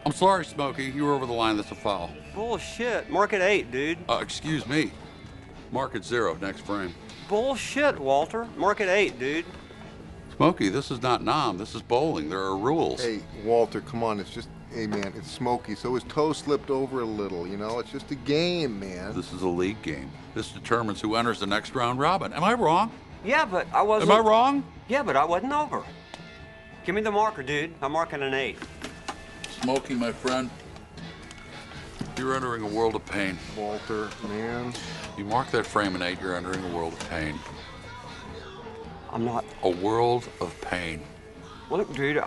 I'm sorry, Smokey. You were over the line. That's a foul. Bullshit. Mark at 8, dude. Excuse me. Mark at 0. Next frame. Bullshit, Walter. Mark at 8, dude. Smokey, this is not Nam. This is bowling. There are rules. Hey, Walter, come on. It's just, hey, man, it's Smokey. So his toe slipped over a little, you know? It's just a game, man. This is a league game. This determines who enters the next round robin. Am I wrong? Yeah, but I wasn't... Am I wrong? Yeah, but I wasn't over. Give me the marker, dude. I'm marking an 8. Smokey, my friend, you're entering a world of pain. Walter, man. You mark that frame an 8, you're entering a world of pain. I'm not... A world of pain. Look, dude,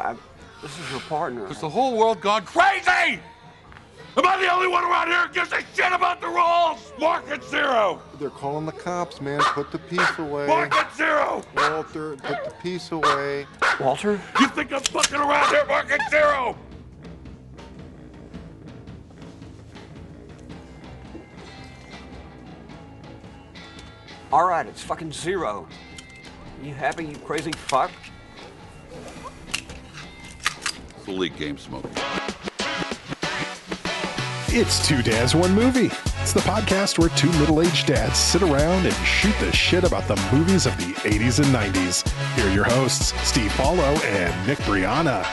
this is your partner. Has the whole world gone crazy? Am I the only one around here who gives a shit about the rules? Mark at 0. They're calling the cops, man. Put the piece away. Mark at 0. Walter, put the piece away. Walter? You think I'm fucking around here? Mark at 0. All right, it's fucking 0. You happy, you crazy fuck? It's a league game, Smokey. It's Two Dads, One Movie. It's the podcast where two middle-aged dads sit around and shoot the shit about the movies of the 80s and 90s. Here are your hosts, Steve Paulo and Nick Brianna.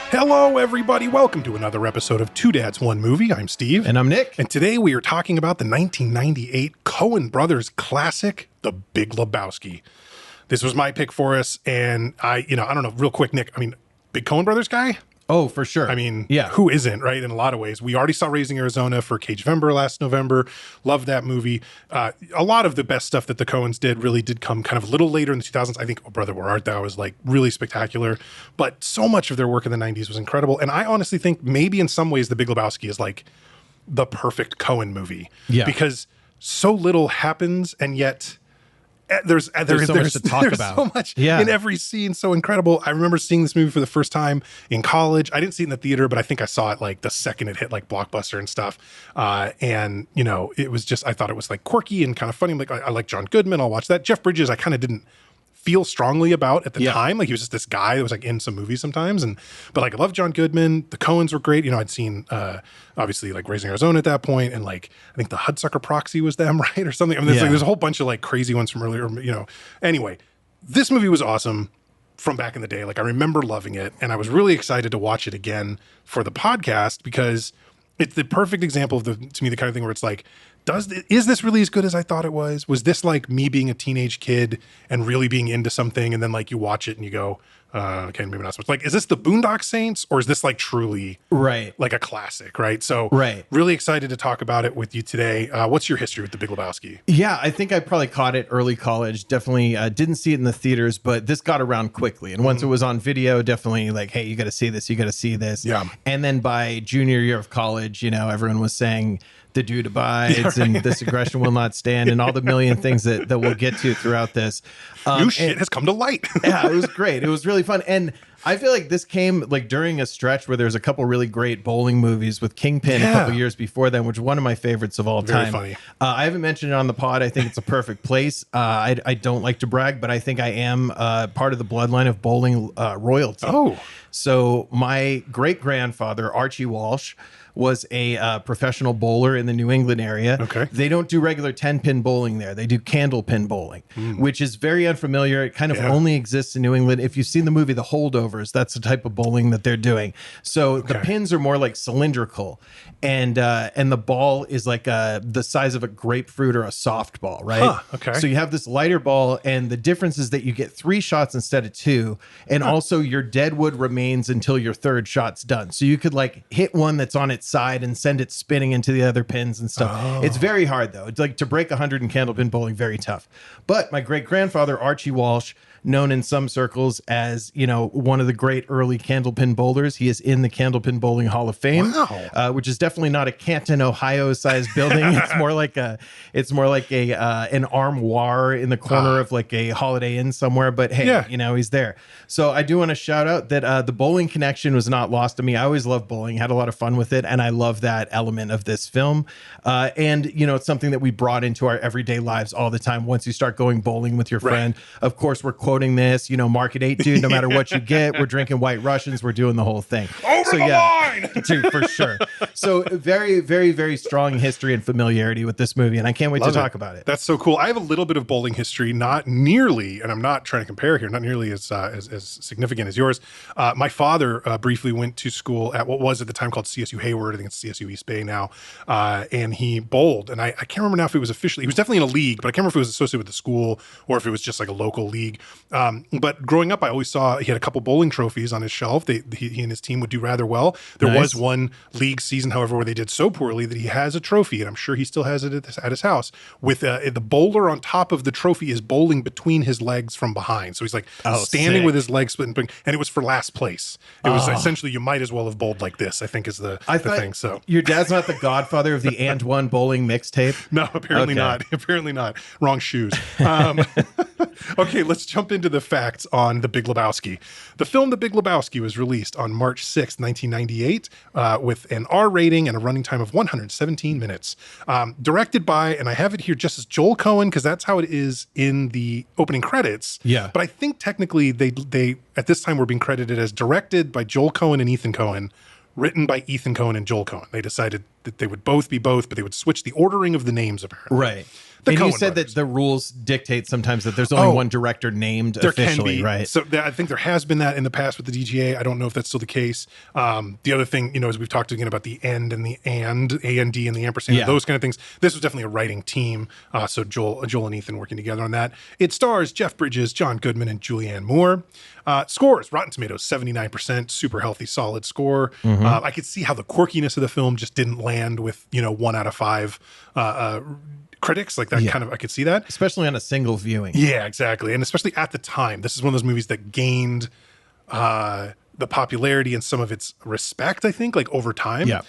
Hello, everybody. Welcome to another episode of Two Dads, One Movie. I'm Steve. And I'm Nick. And today we are talking about the 1998 Coen Brothers classic, The Big Lebowski. This was my pick for us, and I don't know, real quick, Nick, big Coen Brothers guy? Oh, for sure. Yeah. Who isn't, right? In a lot of ways. We already saw Raising Arizona for Cagevember last November. Loved that movie. A lot of the best stuff that the Coens did really did come kind of a little later in the 2000s. I think Oh Brother, Where Art Thou was like really spectacular. But so much of their work in the 90s was incredible. And I honestly think maybe in some ways The Big Lebowski is like the perfect Coen movie. Yeah. Because so little happens and yet... There's so much to talk about. So much in every scene, so incredible. I remember seeing this movie for the first time in college. I didn't see it in the theater, but I think I saw it like the second it hit like Blockbuster and stuff. And it was just, I thought it was like quirky and kind of funny. Like I like John Goodman. I'll watch that. Jeff Bridges, I kind of didn't feel strongly about at the time. Like he was just this guy that was like in some movies sometimes. But like I love John Goodman. The Coens were great. I'd seen obviously like Raising Arizona at that point, and like I think the Hudsucker Proxy was them, right? Or something. Like, there's a whole bunch of like crazy ones from earlier, Anyway, this movie was awesome from back in the day. Like I remember loving it, and I was really excited to watch it again for the podcast because it's the perfect example of to me the kind of thing where it's like, is this really as good as I thought it was? Was this like me being a teenage kid and really being into something, and then like you watch it and you go, okay, maybe not so much. Like, is this the Boondock Saints, or is this like truly like a classic, right? So really excited to talk about it with you today. What's your history with The Big Lebowski? Yeah, I think I probably caught it early college. Definitely didn't see it in the theaters, but this got around quickly. And once it was on video, definitely like, hey, you got to see this, you got to see this. Yeah. And then by junior year of college, everyone was saying, the dude abides and this aggression will not stand and all the million things that we'll get to throughout this. New shit has come to light. Yeah, it was great. It was really fun. And I feel like this came like during a stretch where there's a couple really great bowling movies with Kingpin a couple years before then, which is one of my favorites of all time. Very funny. I haven't mentioned it on the pod. I think it's a perfect place. I don't like to brag, but I think I am part of the bloodline of bowling royalty. Oh. So my great-grandfather, Archie Walsh, was a professional bowler in the New England area. Okay. They don't do regular 10-pin bowling there. They do candlepin bowling, which is very unfamiliar. It kind of only exists in New England. If you've seen the movie The Holdovers, that's the type of bowling that they're doing. So the pins are more like cylindrical, and the ball is like the size of a grapefruit or a softball, right? Huh, okay. So you have this lighter ball, and the difference is that you get 3 shots instead of 2, and also your deadwood remains until your 3rd shot's done. So you could like hit one that's on its side and send it spinning into the other pins and stuff. It's very hard though. It's like to break 100 in candlepin bowling, very tough. But my great-grandfather, Archie Walsh, known in some circles as, one of the great early candlepin bowlers. He is in the Candlepin Bowling Hall of Fame, which is definitely not a Canton, Ohio sized building. It's more like an armoire in the corner of like a Holiday Inn somewhere. But hey, he's there. So I do want to shout out that the bowling connection was not lost to me. I always loved bowling, had a lot of fun with it, and I love that element of this film. And it's something that we brought into our everyday lives all the time. Once you start going bowling with your friend, of course, we're quoting quoting this, market 8, dude, no matter what you get, we're drinking White Russians, we're doing the whole thing. Over the line! Dude, for sure. So very, very, very strong history and familiarity with this movie, and I can't wait to talk about it. That's so cool. I have a little bit of bowling history, not nearly, and I'm not trying to compare here, not nearly as significant as yours. My father briefly went to school at what was at the time called CSU Hayward. I think it's CSU East Bay now. And he bowled. And I can't remember now if it was officially, he was definitely in a league, but I can't remember if it was associated with the school or if it was just like a local league. But growing up, I always saw he had a couple bowling trophies on his shelf. He and his team would do rather well. There was one league season, however, where they did so poorly that he has a trophy, and I'm sure he still has it at his house, with the bowler on top of the trophy is bowling between his legs from behind. So he's like standing with his legs split, and it was for last place. It was essentially, you might as well have bowled like this, I think is the thing. So your dad's not the godfather of the And One bowling mixtape? No, apparently not. Apparently not. Wrong shoes. Okay, let's jump into the facts on The Big Lebowski. The film The Big Lebowski was released on March 6th, 1998, with an R rating and a running time of 117 minutes. Directed by, and I have it here just as Joel Cohen, because that's how it is in the opening credits. Yeah. But I think technically they at this time were being credited as directed by Joel Cohen and Ethan Cohen, written by Ethan Cohen and Joel Cohen. They decided that they would both be both, but they would switch the ordering of the names, apparently. Right. The and Coen you said brothers. that the rules dictate sometimes that there's only one director named There officially, can be, right? So I think there has been that in the past with the DGA. I don't know if that's still the case. The other thing, as we've talked again about the and and the A-N-D and the ampersand, those kind of things. This was definitely a writing team. So Joel and Ethan working together on that. It stars Jeff Bridges, John Goodman, and Julianne Moore. Scores, Rotten Tomatoes, 79%, super healthy, solid score. I could see how the quirkiness of the film just didn't land with, 1 out of 5 critics. Like that kind of, I could see that. Especially on a single viewing. Yeah, exactly. And especially at the time, this is one of those movies that gained the popularity and some of its respect, I think, like over time. Yeah.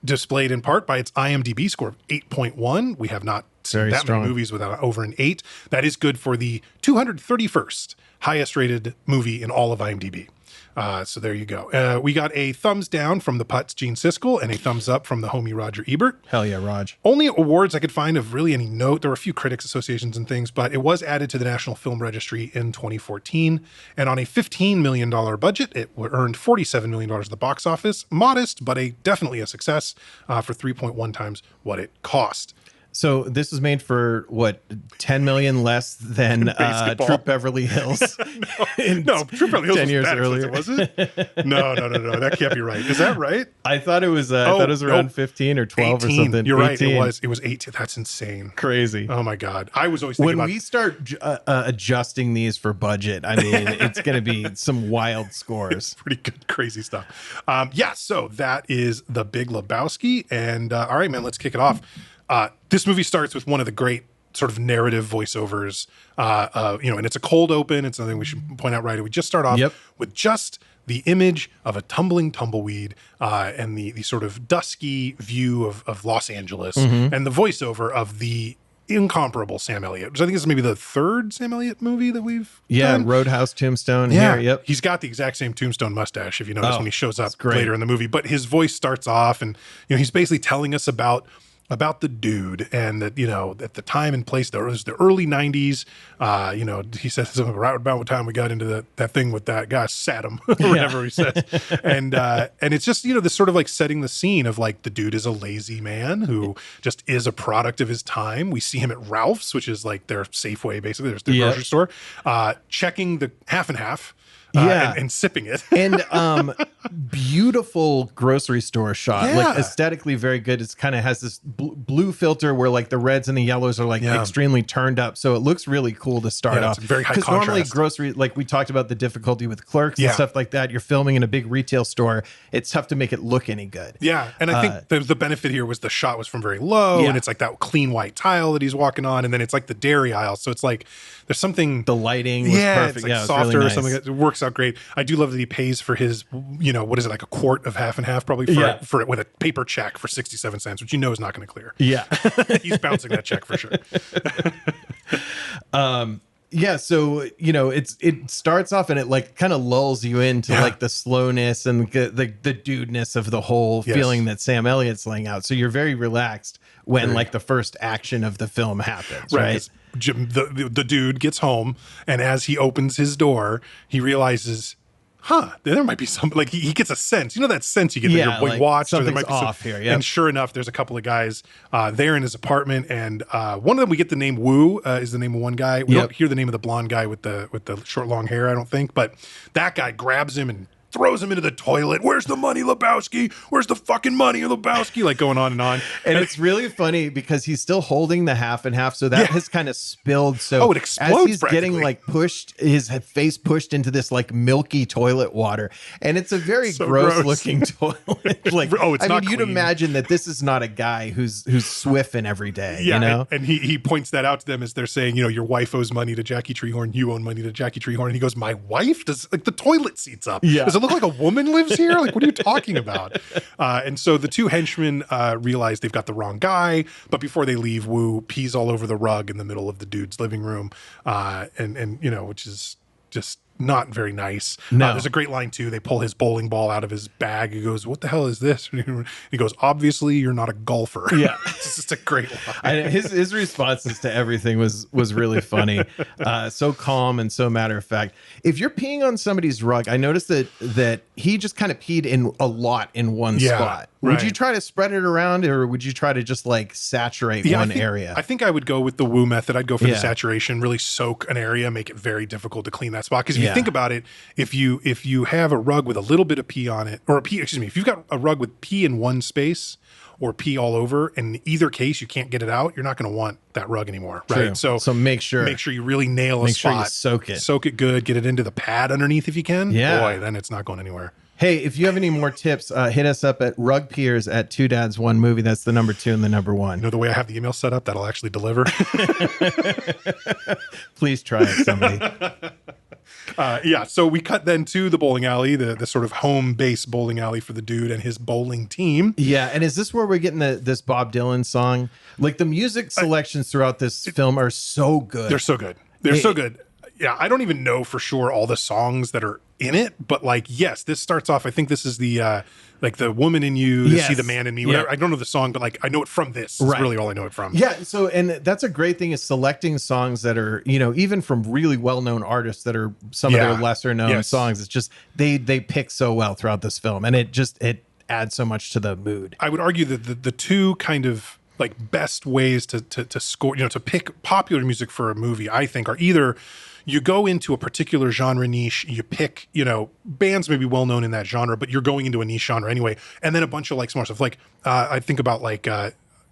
Displayed in part by its IMDb score of 8.1. We have not seen Very that strong. many movies without over an 8. That is good for the 231st highest rated movie in all of IMDb. So there you go. We got a thumbs down from the Putz Gene Siskel and a thumbs up from the homie Roger Ebert. Hell yeah, Raj. Only awards I could find of really any note. There were a few critics associations and things, but it was added to the National Film Registry in 2014. And on a $15 million budget, it earned $47 million at the box office. Modest, but definitely a success for 3.1 times what it cost. So this was made for what, 10 million less than Basketball. Troop Beverly Hills? No, Troop Beverly Hills 10 was years that earlier. expensive, was it? No, that can't be right. Is that right? I thought it was around 15 or 12 18. or something. You're right. 18. It was 18. That's insane. Crazy. Oh my God. I was always thinking When about we start adjusting these for budget, I mean, it's going to be some wild scores. pretty good, crazy stuff. So that is The Big Lebowski. And all right, man, let's kick it off. This movie starts with one of the great sort of narrative voiceovers, and it's a cold open. It's something we should point out right away. We just start off with just the image of a tumbling tumbleweed and the sort of dusky view of Los Angeles and the voiceover of the incomparable Sam Elliott, which I think is maybe the third Sam Elliott movie that we've done. Roadhouse Tombstone here. Yep. He's got the exact same Tombstone mustache, if you notice, when he shows up great. later in the movie. But his voice starts off and, he's basically telling us about the dude, and that, at the time and place, there was the early 90s. He says something right about what time we got into that thing with that guy, Saddam, or whatever he says. And it's just, this sort of like setting the scene of like the dude is a lazy man who just is a product of his time. We see him at Ralph's, which is like their Safeway, basically. There's their grocery store, checking the half and half. And sipping it. And beautiful grocery store shot, like aesthetically very good. It's kind of has this blue filter where like the reds and the yellows are like extremely turned up, so it looks really cool to start off. It's very high because normally contrast. grocery, like we talked about the difficulty with clerks and stuff like that. You're filming in a big retail store, it's tough to make it look any good. Yeah, and I think the benefit here was the shot was from very low, and it's like that clean white tile that he's walking on, and then it's like the dairy aisle, so it's like there's something. The lighting was perfect. It's like it's softer really or nice. something. It works out great. I do love that he pays for his, what is it, like a quart of half and half, probably for it with a paper check for 67 cents, which is not going to clear. Yeah. He's bouncing that check for sure. So it starts off and it like kind of lulls you into like the slowness and the dudeness of the whole feeling that Sam Elliott's laying out. So you're very relaxed when like the first action of the film happens, Right. right? 'Cause Jim, the dude gets home, and as he opens his door, he realizes, there might be some, like he gets a sense, that sense you get Yeah, that you're like, watched, or there something's might be off here, yep. And sure enough, there's a couple of guys there in his apartment, and one of them we get the name Wu is the name of one guy. We don't hear the name of the blonde guy with the short long hair, I don't think, but that guy grabs him and throws him into the toilet. Where's the money, Lebowski? Where's the fucking money, Lebowski? Like going on and on. And it's really funny because he's still holding the half and half, so that has kind of spilled. So it explodes as he's getting practically. like pushed, his face pushed into this like milky toilet water, and it's a very So gross gross. looking toilet. Like, It's not you'd clean. imagine that this is not a guy who's swiffing every day. Yeah, you know, and he points that out to them as they're saying, your wife owes money to Jackie Treehorn, you owe money to Jackie Treehorn. And he goes, my wife? Does like the toilet seats up? Yeah. Does it look like a woman lives here? Like, what are you talking about? And so the two henchmen realize they've got the wrong guy, but before they leave, Wu pees all over the rug in the middle of the dude's living room, and which is just not very nice. No. There's a great line too. They pull his bowling ball out of his bag. He goes, "What the hell is this?" He goes, "Obviously, you're not a golfer." Yeah. It's just a great line. His responses to everything was really funny. So calm and so matter of fact. If you're peeing on somebody's rug, I noticed that he just kind of peed in a lot in one spot. Would right. you try to spread it around, or would you try to just like saturate one area? I think I would go with the Wu method. I'd go for Yeah. the saturation, really soak an area, make it very difficult to clean that spot. Because if you think about it, if you have a rug with a little bit of pee on it, if you've got a rug with pee in one space or pee all over, in either case you can't get it out, you're not going to want that rug anymore, right? True. So make sure you really nail a Make sure spot. you soak it. Good, get it into the pad underneath if you can. Yeah. Boy, then it's not going anywhere. Hey, if you have any more tips, hit us up at rugpeers@2dads1movie. That's the number 2 and the number 1. The way I have the email set up, that'll actually deliver. Please try it, somebody. So we cut then to the bowling alley, the sort of home base bowling alley for the dude and his bowling team. Yeah, and is this where we're getting this Bob Dylan song? Like the music selections throughout this film are so good. They're so good. They're so good. Yeah, I don't even know for sure all the songs that are in it, but like, yes, this starts off. I think this is the like the woman in you, to see the man in me. Whatever. Yeah. I don't know the song, but like I know it from this. Right. It's really all I know it from. Yeah, so and that's a great thing is selecting songs that are, even from really well-known artists that are some of their lesser known songs. It's just they pick so well throughout this film, and it adds so much to the mood. I would argue that the two kind of like best ways to score, to pick popular music for a movie, I think, are either you go into a particular genre niche, you pick, bands maybe well known in that genre, but you're going into a niche genre anyway, and then a bunch of like small stuff. Like I think about like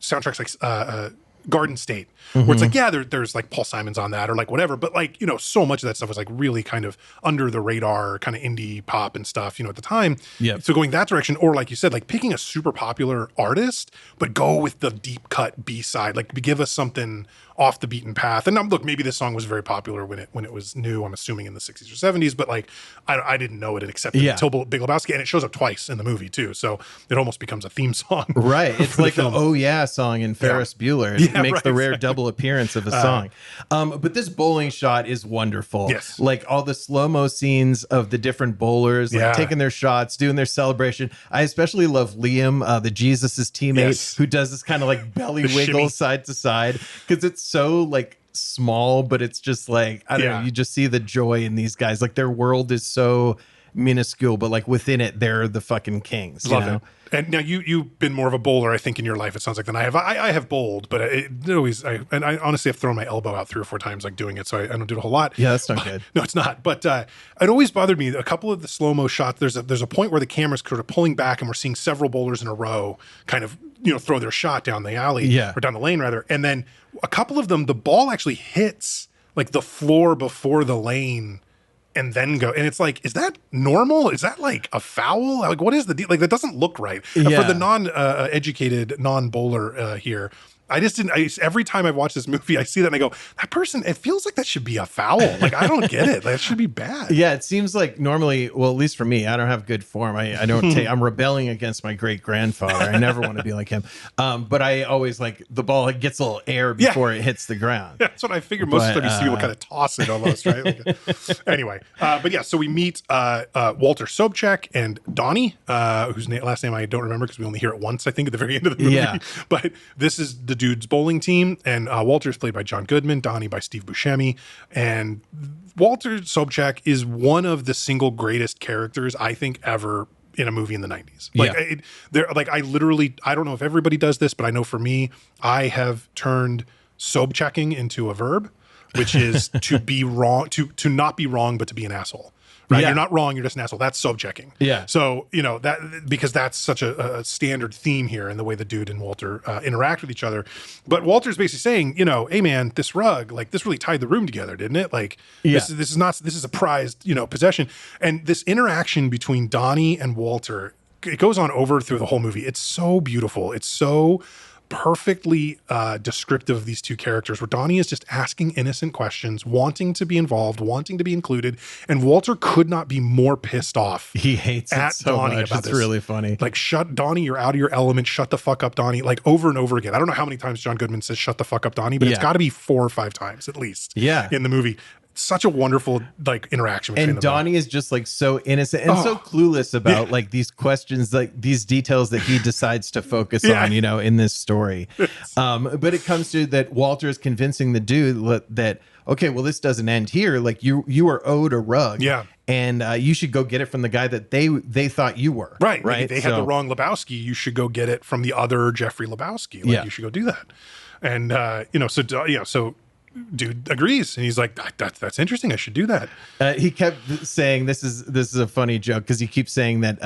soundtracks like Garden State, where it's like, there's like Paul Simon's on that or like whatever, but like, so much of that stuff was like really kind of under the radar, kind of indie pop and stuff, at the time. Yeah. So going that direction, or like you said, like picking a super popular artist, but go with the deep cut B-side, like give us something off the beaten path. And look, maybe this song was very popular when it was new, I'm assuming in the 60s or 70s, but like I didn't know it except until Big Lebowski, and it shows up twice in the movie too. So it almost becomes a theme song. Right. It's like the Oh Yeah song in Ferris Bueller. It makes the rare double appearance of a song. But this bowling shot is wonderful. Yes. Like all the slow-mo scenes of the different bowlers, like taking their shots, doing their celebration. I especially love Liam, the Jesus' teammate, who does this kind of like belly wiggle shimmy. side to side, because it's so like small, but it's just like, I don't know, you just see the joy in these guys. Like their world is so minuscule, but like within it, they're the fucking kings. Love it. And now you've been more of a bowler, I think, in your life, it sounds like, than I have. I have bowled, but I honestly have thrown my elbow out 3 or 4 times, like doing it. So I don't do it a whole lot. Yeah, that's not good. No, it's not. But it always bothered me. A couple of the slow-mo shots, there's a point where the camera's sort of pulling back and we're seeing several bowlers in a row kind of, throw their shot down the alley or down the lane rather. And then a couple of them, the ball actually hits like the floor before the lane and then go. And it's like, is that normal? Is that like a foul? Like, what is the deal? Like, that doesn't look right. For the non-educated non-bowler here, I just didn't. Every time I watch this movie, I see that and I go, that person. It feels like that should be a foul. Like I don't get it. That should be bad. Yeah, it seems like normally, well, at least for me, I don't have good form. I don't take. I'm rebelling against my great grandfather. I never want to be like him. But I always like the ball gets a little air before it hits the ground. Yeah, that's what I figured. Most of the time, you see people kind of toss it almost, right? Like, anyway, but yeah, so we meet Walter Sobchak and Donnie, whose last name I don't remember because we only hear it once, I think, at the very end of the movie. Yeah. But this is the dude's bowling team, and Walter's played by John Goodman, Donnie by Steve Buscemi, and Walter Sobchak is one of the single greatest characters I think ever in a movie in the 90s. Like I literally, I don't know if everybody does this, but I know for me, I have turned Sobchaking into a verb, which is to be wrong, to not be wrong, but to be an asshole. Right? Yeah. You're not wrong. You're just an asshole. That's Sobchecking. Yeah. So, that because that's such a standard theme here in the way the dude and Walter interact with each other. But Walter's basically saying, hey man, this rug, like this really tied the room together, didn't it? Like this is a prized, possession. And this interaction between Donnie and Walter, it goes on over through the whole movie. It's so beautiful. It's so perfectly descriptive of these two characters, where Donnie is just asking innocent questions, wanting to be involved, wanting to be included, and Walter could not be more pissed off. He hates it so Donnie much. about It's this. really funny. Like, shut Donnie, you're out of your element. Shut the fuck up, Donnie. Like over and over again. I don't know how many times John Goodman says "shut the fuck up, Donnie," but it's got to be 4 or 5 times at least. Yeah. In the movie. Such a wonderful interaction between and them. Donnie is just like so innocent and so clueless about like these questions, like these details that he decides to focus on, in this story. But it comes to that Walter is convincing the dude that, okay, well, this doesn't end here. Like you are owed a rug. Yeah. And you should go get it from the guy that they thought you were. Right. Right. Maybe they had the wrong Lebowski. You should go get it from the other Jeffrey Lebowski. Like you should go do that. And, so dude agrees, and he's like, that's interesting. I should do that. He kept saying this is a funny joke because he keeps saying that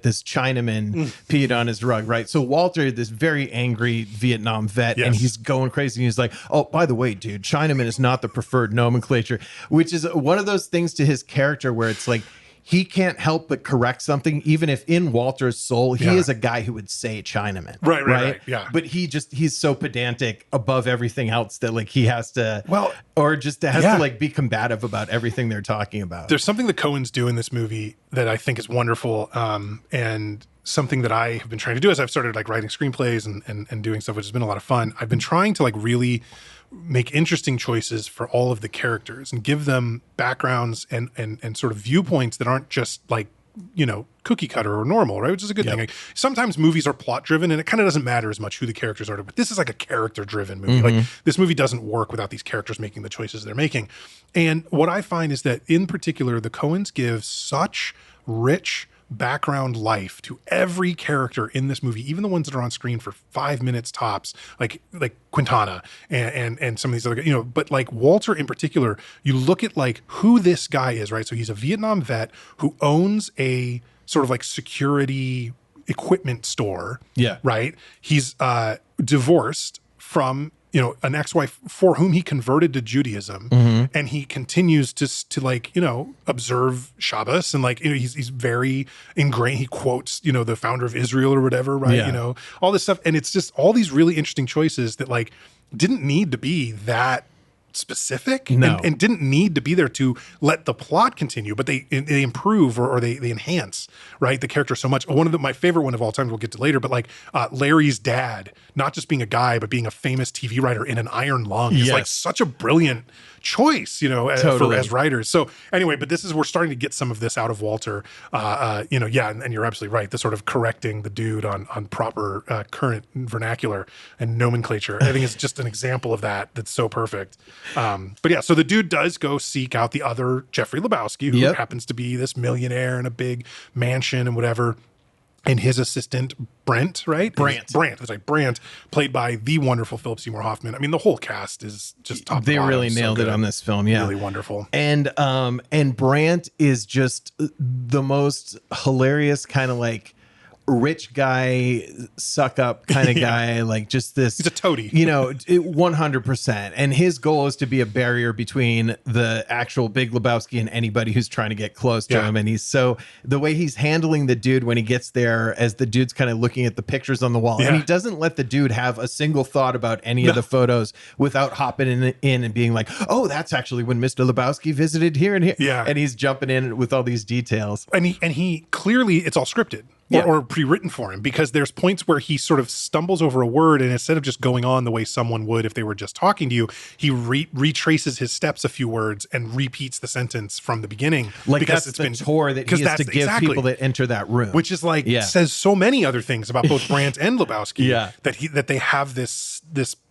this Chinaman peed on his rug, right? So Walter, this very angry Vietnam vet, and he's going crazy. And he's like, oh, by the way, dude, Chinaman is not the preferred nomenclature, which is one of those things to his character where it's like, he can't help but correct something, even if in Walter's soul, he is a guy who would say Chinaman. Right. Yeah. But he's so pedantic above everything else that like he has to, to like be combative about everything they're talking about. There's something the Coens do in this movie that I think is wonderful. And something that I have been trying to do as I've started like writing screenplays and doing stuff, which has been a lot of fun. I've been trying to like really make interesting choices for all of the characters and give them backgrounds and sort of viewpoints that aren't just like, cookie cutter or normal, right? Which is a good thing. Like, sometimes movies are plot driven and it kind of doesn't matter as much who the characters are, but this is like a character driven movie. Like this movie doesn't work without these characters making the choices they're making. And what I find is that in particular, the Coens give such rich background life to every character in this movie, even the ones that are on screen for 5 minutes tops, like Quintana and some of these other, but like Walter in particular, you look at like who this guy is, right? So he's a Vietnam vet who owns a sort of like security equipment store. Yeah. Right. He's divorced from an ex-wife for whom he converted to Judaism, and he continues to like, observe Shabbos, and like, he's very ingrained. He quotes, the founder of Israel or whatever, right? Yeah. All this stuff. And it's just all these really interesting choices that like didn't need to be that specific and didn't need to be there to let the plot continue, but they improve or they enhance, right, the character so much. One of my favorite one of all time, we'll get to later, but like Larry's dad, not just being a guy, but being a famous TV writer in an iron lung is like such a brilliant choice, as writers. So anyway, but we're starting to get some of this out of Walter, and you're absolutely right. The sort of correcting the dude on proper current vernacular and nomenclature, I think is just an example of that. That's so perfect. But yeah, so the dude does go seek out the other Jeffrey Lebowski, who happens to be this millionaire in a big mansion and whatever. And his assistant, Brent, right? Brandt. It's like Brandt, played by the wonderful Philip Seymour Hoffman. I mean, the whole cast is just top. They really nailed it on this film. Yeah. Really wonderful. And Brandt is just the most hilarious kind of like rich guy, suck up kind of guy, like just this. He's a toady. 100%. And his goal is to be a barrier between the actual Big Lebowski and anybody who's trying to get close to him. And the way he's handling the dude when he gets there, as the dude's kind of looking at the pictures on the wall, and he doesn't let the dude have a single thought about any of the photos without hopping in and being like, oh, that's actually when Mr. Lebowski visited here and here. Yeah. And he's jumping in with all these details. And he clearly, it's all scripted. Or pre-written for him, because there's points where he sort of stumbles over a word, and instead of just going on the way someone would if they were just talking to you, he retraces his steps a few words and repeats the sentence from the beginning. Like because it's been tour that he has to give people that enter that room, which is like says so many other things about both Brandt and Lebowski. that they have this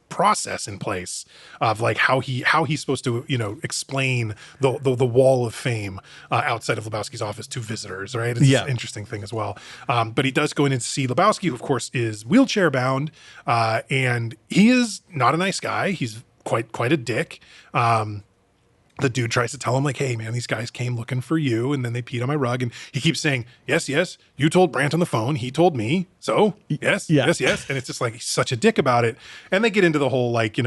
process in place of like how he's supposed to explain the wall of fame outside of Lebowski's office to visitors, right? It's an interesting thing as well. But he does go in and see Lebowski, who of course is wheelchair bound, and he is not a nice guy. He's quite a dick. The dude tries to tell him like, hey man, these guys came looking for you, and then they peed on my rug, and he keeps saying, yes, you told Brandt on the phone, he told me, so yes. And it's just like, he's such a dick about it. And they get into the whole like,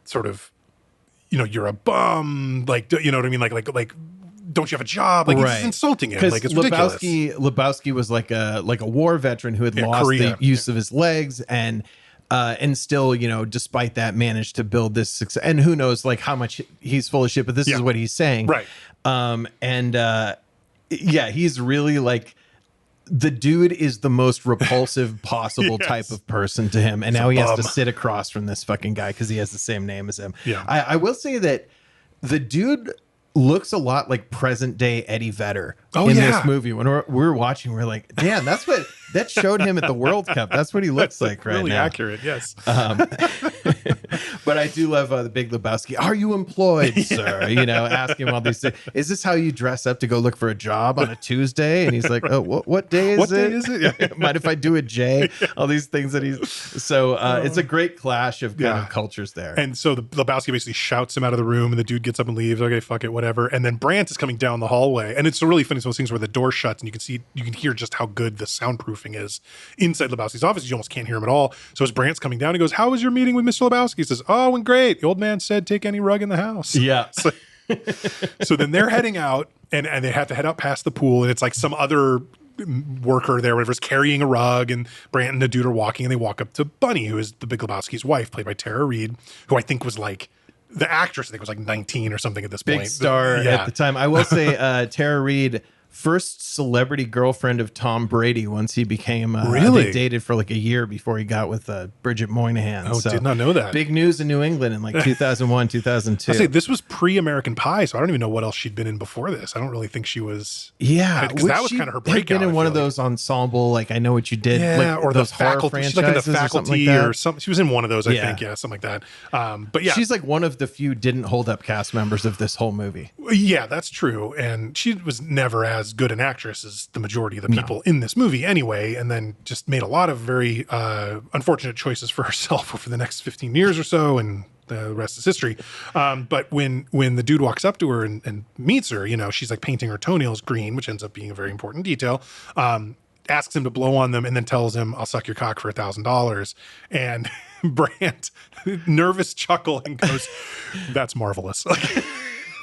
sort of, you're a bum, like, you know what I mean? Like, don't you have a job? Like, he's insulting him. Like, it's ridiculous. Lebowski was like a war veteran who had lost the use of his legs, and still, despite that, managed to build this success. And who knows, like, how much he's full of shit, but this is what he's saying. Right. He's really like, the dude is the most repulsive possible type of person to him. And now he has to sit across from this fucking guy because he has the same name as him. Yeah. I will say that the dude looks a lot like present day Eddie Vedder in this movie. When we're watching, we're like, damn, that showed him at the World Cup. That's what he looks like right really now. Accurate, yes. But I do love the Big Lebowski. Are you employed, sir? Ask him all these things. Is this how you dress up to go look for a job on a Tuesday? And he's like, oh, what day is it? What day is it? Yeah. Mind if I do a J? All these things that he's... So it's a great clash of kind of cultures there. And so the Lebowski basically shouts him out of the room, and the dude gets up and leaves. Okay, fuck it, whatever. And then Brandt is coming down the hallway, and it's a really funny those things where the door shuts and you can hear just how good the soundproofing is inside Lebowski's office. You almost can't hear him at all. So as Brandt's coming down, he goes, how was your meeting with Mr. Lebowski? He says, oh, went great. The old man said, take any rug in the house. Yeah. So then they're heading out, and they have to head out past the pool, and it's like some other worker there, whatever, is carrying a rug, and Brandt and the dude are walking, and they walk up to Bunny, who is the Big Lebowski's wife, played by Tara Reid, who I think was like, the actress, I think, was like 19 or something at this point. Big star at the time. I will say Tara Reid, first celebrity girlfriend of Tom Brady once he became they dated for like a year before he got with Bridget Moynihan. Oh, did not know that. Big news in New England in like 2001, 2002. I say this was pre-American Pie, so I don't even know what else she'd been in before this. I don't really think she was. Yeah, because that was kind of her breakout. Been in one of those ensemble, like I Know What You Did, like, or those the faculty. She's like in the faculty or something. She was in one of those, I think, something like that. But yeah, she's like one of the few didn't hold up cast members of this whole movie. Yeah, that's true, and she was never as good an actress as the majority of the people in this movie anyway, and then just made a lot of very unfortunate choices for herself over the next 15 years or so, and the rest is history. But when the dude walks up to her and meets her, she's like painting her toenails green, which ends up being a very important detail. Asks him to blow on them and then tells him, I'll suck your cock for $1,000. And Brandt, nervous chuckle, and goes, that's marvelous.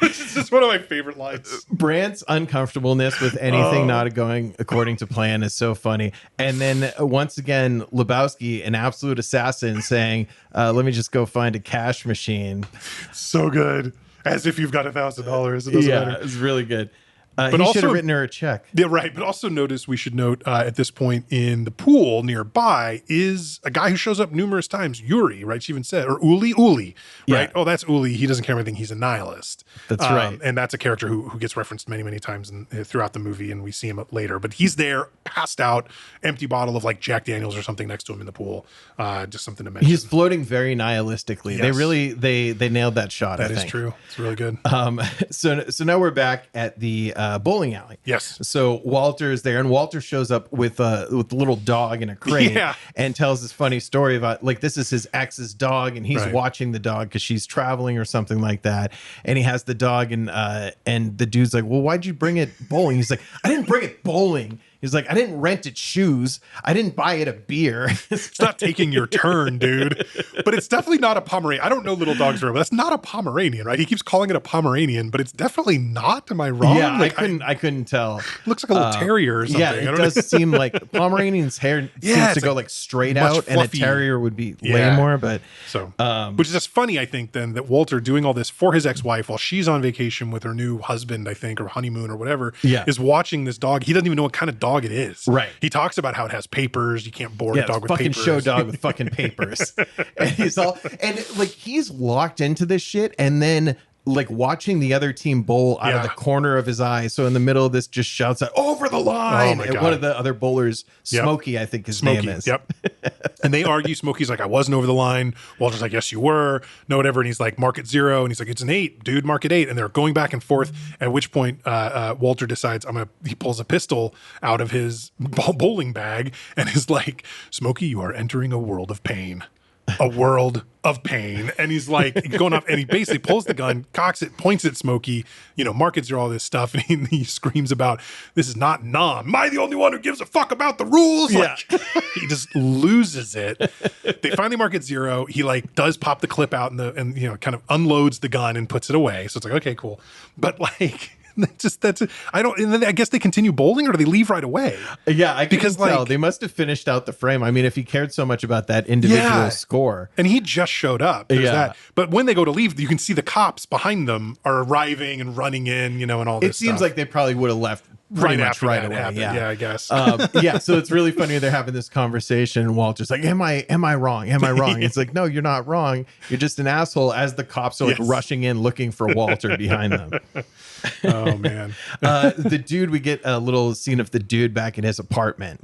It's just one of my favorite lines. Brandt's uncomfortableness with anything not going according to plan is so funny. And then once again, Lebowski, an absolute assassin, saying, let me just go find a cash machine. So good. As if you've got $1,000. It doesn't matter. It's really good. But he should have written her a check. Yeah, right. But also we should note at this point in the pool nearby is a guy who shows up numerous times, Yuri, right? She even said, or Uli, right? Yeah. Oh, that's Uli. He doesn't care about anything. He's a nihilist. That's right. And that's a character who gets referenced many, many times throughout the movie, and we see him later. But he's there, passed out, empty bottle of like Jack Daniels or something next to him in the pool. Just something to mention. He's floating very nihilistically. Yes. They nailed that shot. That is true. It's really good. So now we're back at the bowling alley. Yes. So Walter is there, and Walter shows up with a little dog in a crate, and tells this funny story about like this is his ex's dog, and he's watching the dog because she's traveling or something like that, and he has the dog, and the dude's like, well, why'd you bring it bowling? He's like, I didn't bring it bowling. He's like, I didn't rent it shoes. I didn't buy it a beer. It's not taking your turn, dude. But it's definitely not a Pomeranian. I don't know little dogs very well. That's not a Pomeranian, right? He keeps calling it a Pomeranian, but it's definitely not. Am I wrong? Yeah, Like, I couldn't tell. Looks like a little terrier or something. Yeah, it does seem like Pomeranian's hair seems to go like straight much out, and a fluffy. terrier would be way more. But so, which is just funny, I think, then that Walter doing all this for his ex-wife while she's on vacation with her new husband, I think, or honeymoon or whatever, is watching this dog. He doesn't even know what kind of dog it is. Right. He talks about how it has papers. You can't board a dog with fucking papers. show dog with fucking papers. And he's locked into this shit, and then like watching the other team bowl out of the corner of his eye. So in the middle of this, just shouts out over the line. Oh my and God. one of the other bowlers, Smokey, I think his name is. Yep. And they argue. Smokey's like, I wasn't over the line. Walter's like, yes, you were. No, whatever. And he's like, mark it 0. And he's like, it's an 8, dude, mark it 8. And they're going back and forth. At which point, Walter decides he pulls a pistol out of his bowling bag and is like, Smokey, you are entering a world of pain. A world of pain. And he's like going off, and he basically pulls the gun, cocks it, points at Smokey, markets are all this stuff, and he screams about, this is not Nam. Am I the only one who gives a fuck about the rules? Yeah. Like, he just loses it. They finally mark it 0. He like does pop the clip out and kind of unloads the gun and puts it away. So it's like, okay, cool. But like, and then I guess they continue bowling, or do they leave right away? Yeah, I because can tell. like They must have finished out the frame. I mean, if he cared so much about that individual score. And he just showed up. There's Yeah. that. But when they go to leave, you can see the cops behind them are arriving and running in, and all this It seems stuff. like they probably would have left pretty much after right that away. happened. Yeah. I guess. So it's really funny they're having this conversation, and Walter's like, am I wrong? Am I wrong? It's like, no, you're not wrong. You're just an asshole, as the cops are like rushing in looking for Walter behind them. Oh man. The dude, we get a little scene of the dude back in his apartment,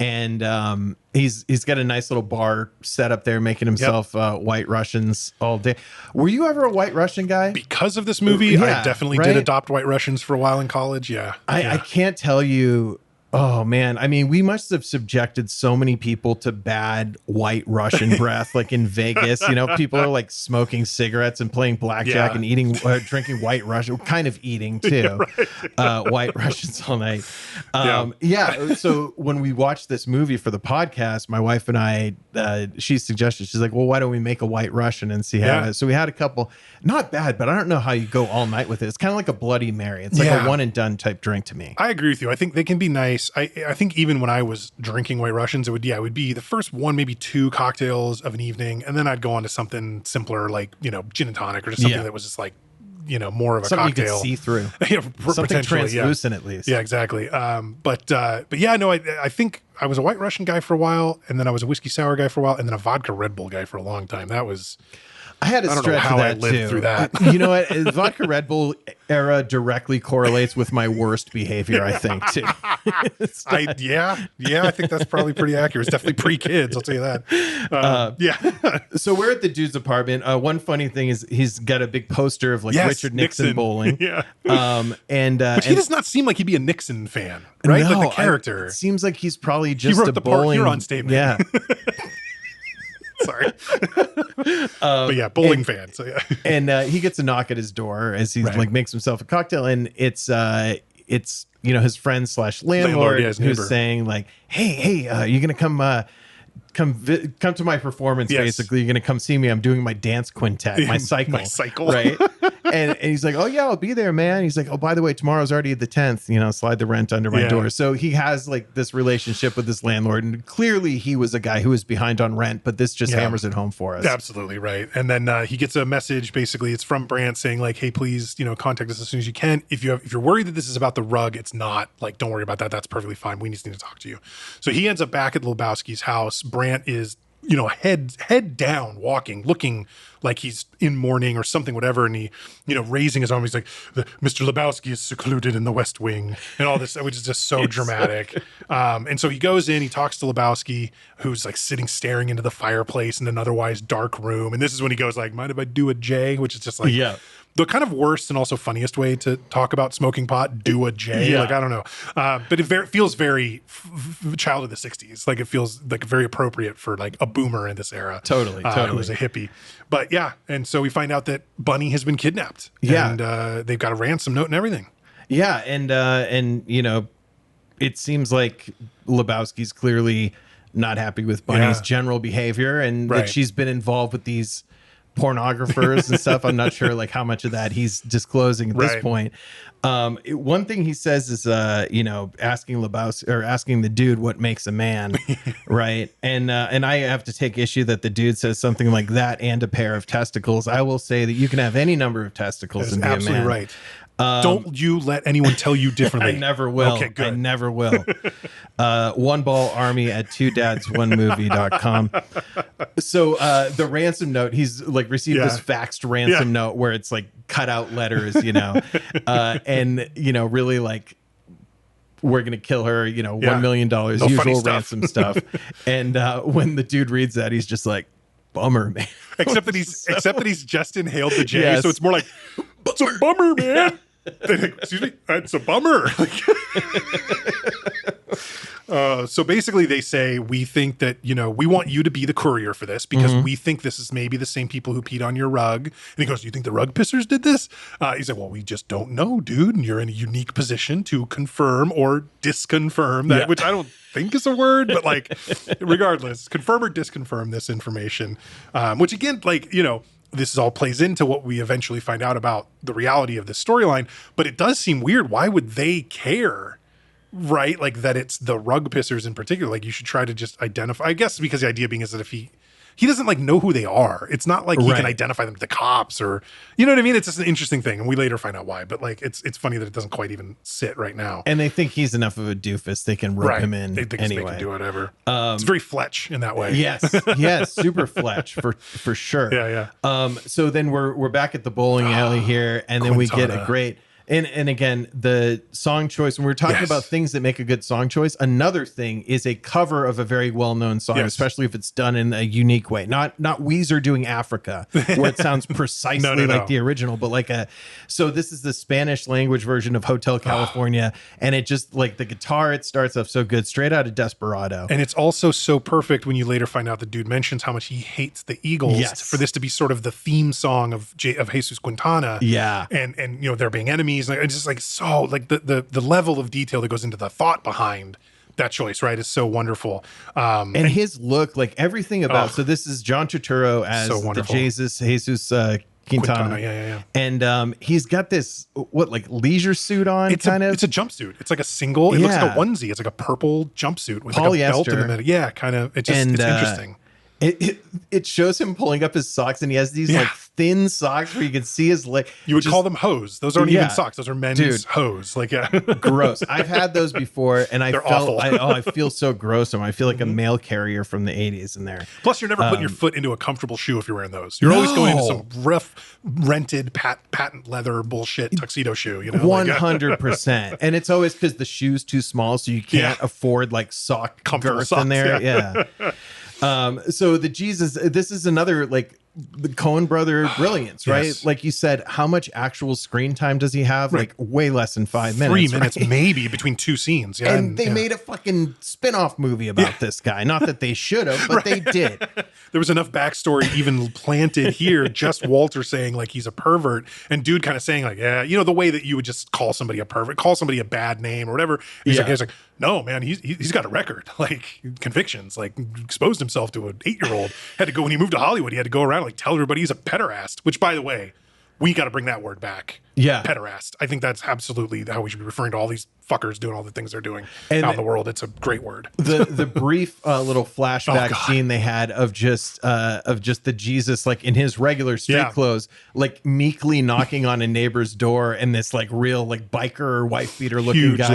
and he's got a nice little bar set up there, making himself White Russians all day. Were you ever a White Russian guy? Because of this movie, I definitely did adopt White Russians for a while in college. Yeah. I can't tell you. Oh man, I mean, we must have subjected so many people to bad White Russian breath, like in Vegas. People are like smoking cigarettes and playing blackjack and drinking White Russian, kind of eating too, White Russians all night. So when we watched this movie for the podcast, my wife and I, she suggested, she's like, well, why don't we make a White Russian and see how it is? So we had a couple, not bad, but I don't know how you go all night with it. It's kind of like a Bloody Mary. It's like a one and done type drink to me. I agree with you. I think they can be nice. I think even when I was drinking White Russians, it would be the first 1, maybe 2 cocktails of an evening, and then I'd go on to something simpler like gin and tonic, or just something that was just like more of a something cocktail you could see through. Something translucent at least. Yeah, exactly. But yeah, no, I think I was a White Russian guy for a while, and then I was a whiskey sour guy for a while, and then a vodka Red Bull guy for a long time. That was. I had a I don't know stretch how of I that lived too. through that. You know what? Vodka Red Bull era directly correlates with my worst behavior, I think, too. I think that's probably pretty accurate. It's definitely pre-kids, I'll tell you that. So we're at the dude's apartment. One funny thing is he's got a big poster of like Richard Nixon bowling. Yeah. But he does not seem like he'd be a Nixon fan, right? No, like the character. It seems like he's probably just wrote a the Park bowling Huron statement. Yeah. Sorry. But yeah, bowling fan. So yeah. And he gets a knock at his door as he like makes himself a cocktail, and it's his friend / landlord who's saying like, hey, you gonna come to my performance? Basically, you're gonna come see me. I'm doing my dance quintet, my cycle, right? and he's like, oh yeah, I'll be there, man. He's like, oh, by the way, tomorrow's already the 10th. Slide the rent under my door. So he has like this relationship with this landlord, and clearly he was a guy who was behind on rent, but this just hammers it home for us. Absolutely right. And then he gets a message. Basically, it's from Brandt saying like, hey, please, contact us as soon as you can. If you're worried that this is about the rug, it's not. Like, don't worry about that. That's perfectly fine. We just need to talk to you. So he ends up back at Lebowski's house. Brandt is head down, walking, looking like he's in mourning or something, whatever. And he, raising his arm, he's like, Mr. Lebowski is secluded in the West Wing and all this, which is just so dramatic. And so he goes in, he talks to Lebowski, who's like sitting staring into the fireplace in an otherwise dark room. And this is when he goes like, mind if I do a J? Which is just like, the kind of worst and also funniest way to talk about smoking pot, do a J. Like, I don't know. But it feels very child of the 60s. Like, it feels like very appropriate for like a boomer in this era. Totally. Who's a hippie. But yeah. And so we find out that Bunny has been kidnapped. Yeah. And they've got a ransom note and everything. Yeah. And it seems like Lebowski's clearly not happy with Bunny's Yeah. general behavior, and Right. that she's been involved with these pornographers and stuff. I'm not sure like how much of that he's disclosing at this Right. point. One thing he says is, asking Lebowski or asking the dude what makes a man, right? And I have to take issue that the dude says something like that and a pair of testicles. I will say that you can have any number of testicles That's and be a absolutely man. right. Don't you let anyone tell you differently. I never will. Okay, good. I never will. One ball army at twodads1movie.com. So the ransom note, he's like received Yeah. this faxed ransom note where it's like cut out letters, and really like, we're gonna kill her, $1 million, No funny usual stuff. ransom stuff. And when the dude reads that, he's just like, bummer, man. Except that he's just inhaled the J, Yes. so it's more like, it's a bummer, man. They're like, excuse me, it's a bummer. So basically they say, we think that, we want you to be the courier for this because we think this is maybe the same people who peed on your rug. And he goes, you think the rug pissers did this? He's like, well, we just don't know, dude. And you're in a unique position to confirm or disconfirm that, which I don't think is a word, but like, regardless, confirm or disconfirm this information. Which again, this all plays into what we eventually find out about the reality of this storyline, but it does seem weird. Why would they care? Right? Like that it's the rug pissers in particular. Like you should try to just identify, I guess, because the idea being is that if he doesn't like know who they are. It's not like he can identify them to the cops or, you know what I mean? It's just an interesting thing. And we later find out why, but like, it's funny that it doesn't quite even sit right now. And they think he's enough of a doofus. They can rope him in They think anyway. they can do whatever. It's very Fletch in that way. Yes, super Fletch for sure. Yeah. So then we're back at the bowling alley here, and then we get a Quintana. great and again the song choice. When we're talking about things that make a good song choice, another thing is a cover of a very well-known song, especially if it's done in a unique way. Not Weezer doing Africa, where it sounds precisely like the original, but so this is the Spanish language version of Hotel California, and it just like the guitar, it starts off so good, straight out of Desperado. And it's also so perfect when you later find out the dude mentions how much he hates the Eagles for this to be sort of the theme song of Jesus Quintana. Yeah. And there being enemies. Like, it's just like so like the level of detail that goes into the thought behind that choice, right, is so wonderful. And his look, like everything about so this is John Turturro as the Jesus Quintana. Yeah. And he's got this leisure suit on. It's a jumpsuit. It's like a single. It looks like a onesie. It's like a purple jumpsuit with like a belt in the middle. Yeah, kind of. It's interesting. It shows him pulling up his socks, and he has these like thin socks where you can see his leg. You would call them hose. Those aren't even socks. Those are men's hose. Like, gross. I've had those before, and They're awful. I feel so gross. I feel like a mail carrier from the 80s in there. Plus, you're never putting your foot into a comfortable shoe if you're wearing those. You're always going into some rough, rented, patent leather bullshit tuxedo shoe. 100%. And it's always because the shoe's too small, so you can't afford like sock girth socks, in there. Yeah. So the Jesus, this is another like the Coen brother brilliance, right? Yes. Like you said, how much actual screen time does he have? Like way less than 5 minutes. 3 minutes, right? maybe between two scenes. Yeah, and they made a fucking spin-off movie about this guy. Not that they should have, but they did. There was enough backstory even planted here. Just Walter saying like he's a pervert, and dude kind of saying like, yeah, the way that you would just call somebody a pervert, call somebody a bad name or whatever. He's like, no, man, he's got a record, like convictions, like exposed himself to an 8-year-old. Had to go when he moved to Hollywood. He had to go around like tell everybody he's a pederast. Which, by the way, we got to bring that word back. Yeah, pederast. I think that's absolutely how we should be referring to all these fuckers doing all the things they're doing out in the world. It's a great word. The brief little flashback scene they had of just the Jesus like in his regular street clothes, like meekly knocking on a neighbor's door, and this like real like biker or wife beater looking guy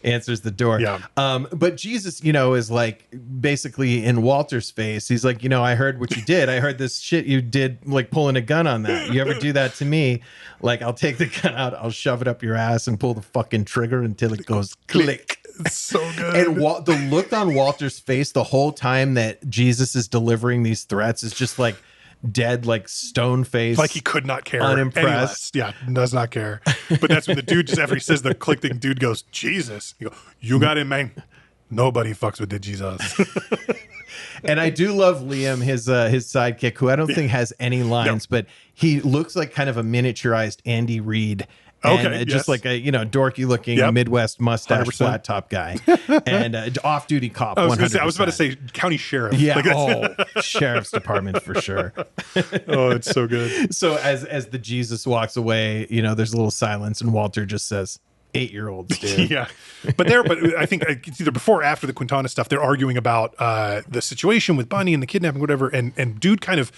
answers the door. Yeah. But Jesus, is like basically in Walter's face. He's like, I heard what you did. I heard this shit you did, like pulling a gun on that. You ever do that to me? Like, I'll take the gun out, I'll shove it up your ass and pull the fucking trigger until it goes click. It's so good. And the look on Walter's face the whole time that Jesus is delivering these threats is just like dead, like stone face. Like he could not care. Unimpressed. Yeah, does not care. But that's when the dude just after he says the click thing, dude goes, Jesus. You go, you got it, man. Nobody fucks with the Jesus. And I do love Liam, his sidekick, who I don't think has any lines, but he looks like kind of a miniaturized Andy Reid And Okay, just yes. like a dorky looking Yep. Midwest mustache 100%. flat top guy, and off duty cop. I was 100%. about to say county sheriff. Yeah. Like that's- Sheriff's department for sure. oh, it's so good. So as the Jesus walks away, there's a little silence, and Walter just says, 8-year-olds, dude. Yeah, but I think it's either before or after the Quintana stuff. They're arguing about the situation with Bunny and the kidnapping, whatever. And dude kind of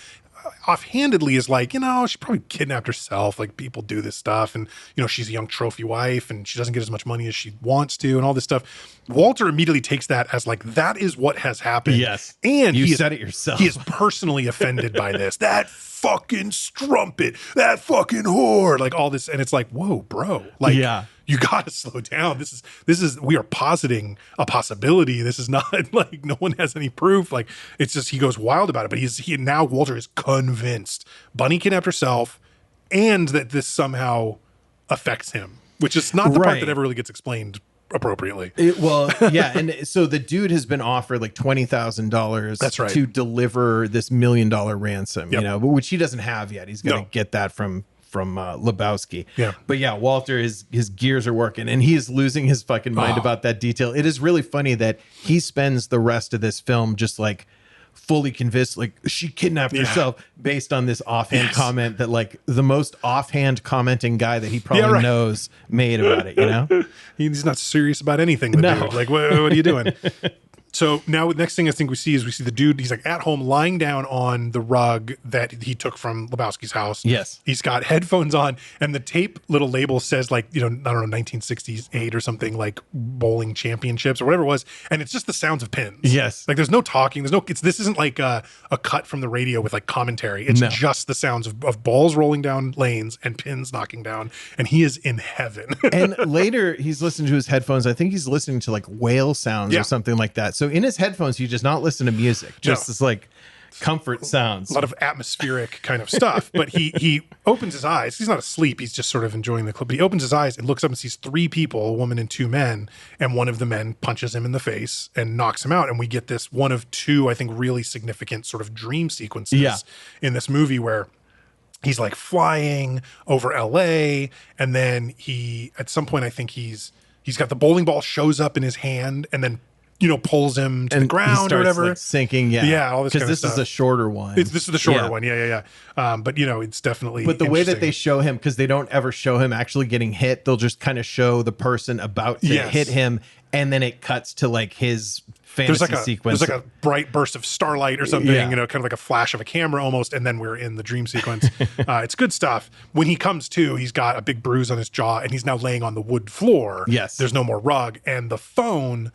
offhandedly is like, she probably kidnapped herself. Like people do this stuff, and she's a young trophy wife, and she doesn't get as much money as she wants to, and all this stuff. Walter immediately takes that as like that is what has happened. Yes, and you he said it yourself. He is personally offended by this. That fucking strumpet, that fucking whore, like all this, and it's like, whoa, bro, like, yeah. You got to slow down. This is, we are positing a possibility. This is not like no one has any proof. Like it's just, he goes wild about it, but now Walter is convinced Bunny kidnapped herself and that this somehow affects him, which is not the part that ever really gets explained appropriately. Yeah. And so the dude has been offered like $20,000 That's right. to deliver this $1 million ransom, Yep. which he doesn't have yet. He's going to get that from Lebowski. Yeah. But yeah, Walter, his gears are working, and he is losing his fucking mind about that detail. It is really funny that he spends the rest of this film just like fully convinced, like she kidnapped herself, based on this offhand comment that like the most offhand commenting guy that he probably knows made about it, He's not serious about anything. Dude. Like, what are you doing? So now the next thing I think we see the dude, he's like at home lying down on the rug that he took from Lebowski's house. Yes. He's got headphones on, and the tape little label says like, I don't know, 1968 or something, like bowling championships or whatever it was. And it's just the sounds of pins. Yes. Like there's no talking. This isn't like a cut from the radio with like commentary. It's just the sounds of balls rolling down lanes and pins knocking down. And he is in heaven. And later he's listening to his headphones. I think he's listening to like whale sounds or something like that. So in his headphones, he does not listen to music, just this like comfort sounds. A lot of atmospheric kind of stuff. But he opens his eyes. He's not asleep. He's just sort of enjoying the clip. But he opens his eyes and looks up and sees 3 people, a woman and 2 men. And one of the men punches him in the face and knocks him out. And we get this one of 2, I think, really significant sort of dream sequences in this movie where he's like flying over LA. And then at some point, I think he's got the bowling ball shows up in his hand and then pulls him to the ground or whatever. Like sinking, all this kind of this stuff. is a shorter one. This is the shorter one, yeah. But it's definitely. But the way that they show him, because they don't ever show him actually getting hit, they'll just kind of show the person about to hit him, and then it cuts to like his fantasy sequence. There's like a bright burst of starlight or something, kind of like a flash of a camera almost, and then we're in the dream sequence. It's good stuff. When he comes to, he's got a big bruise on his jaw, and he's now laying on the wood floor. Yes, there's no more rug, and the phone.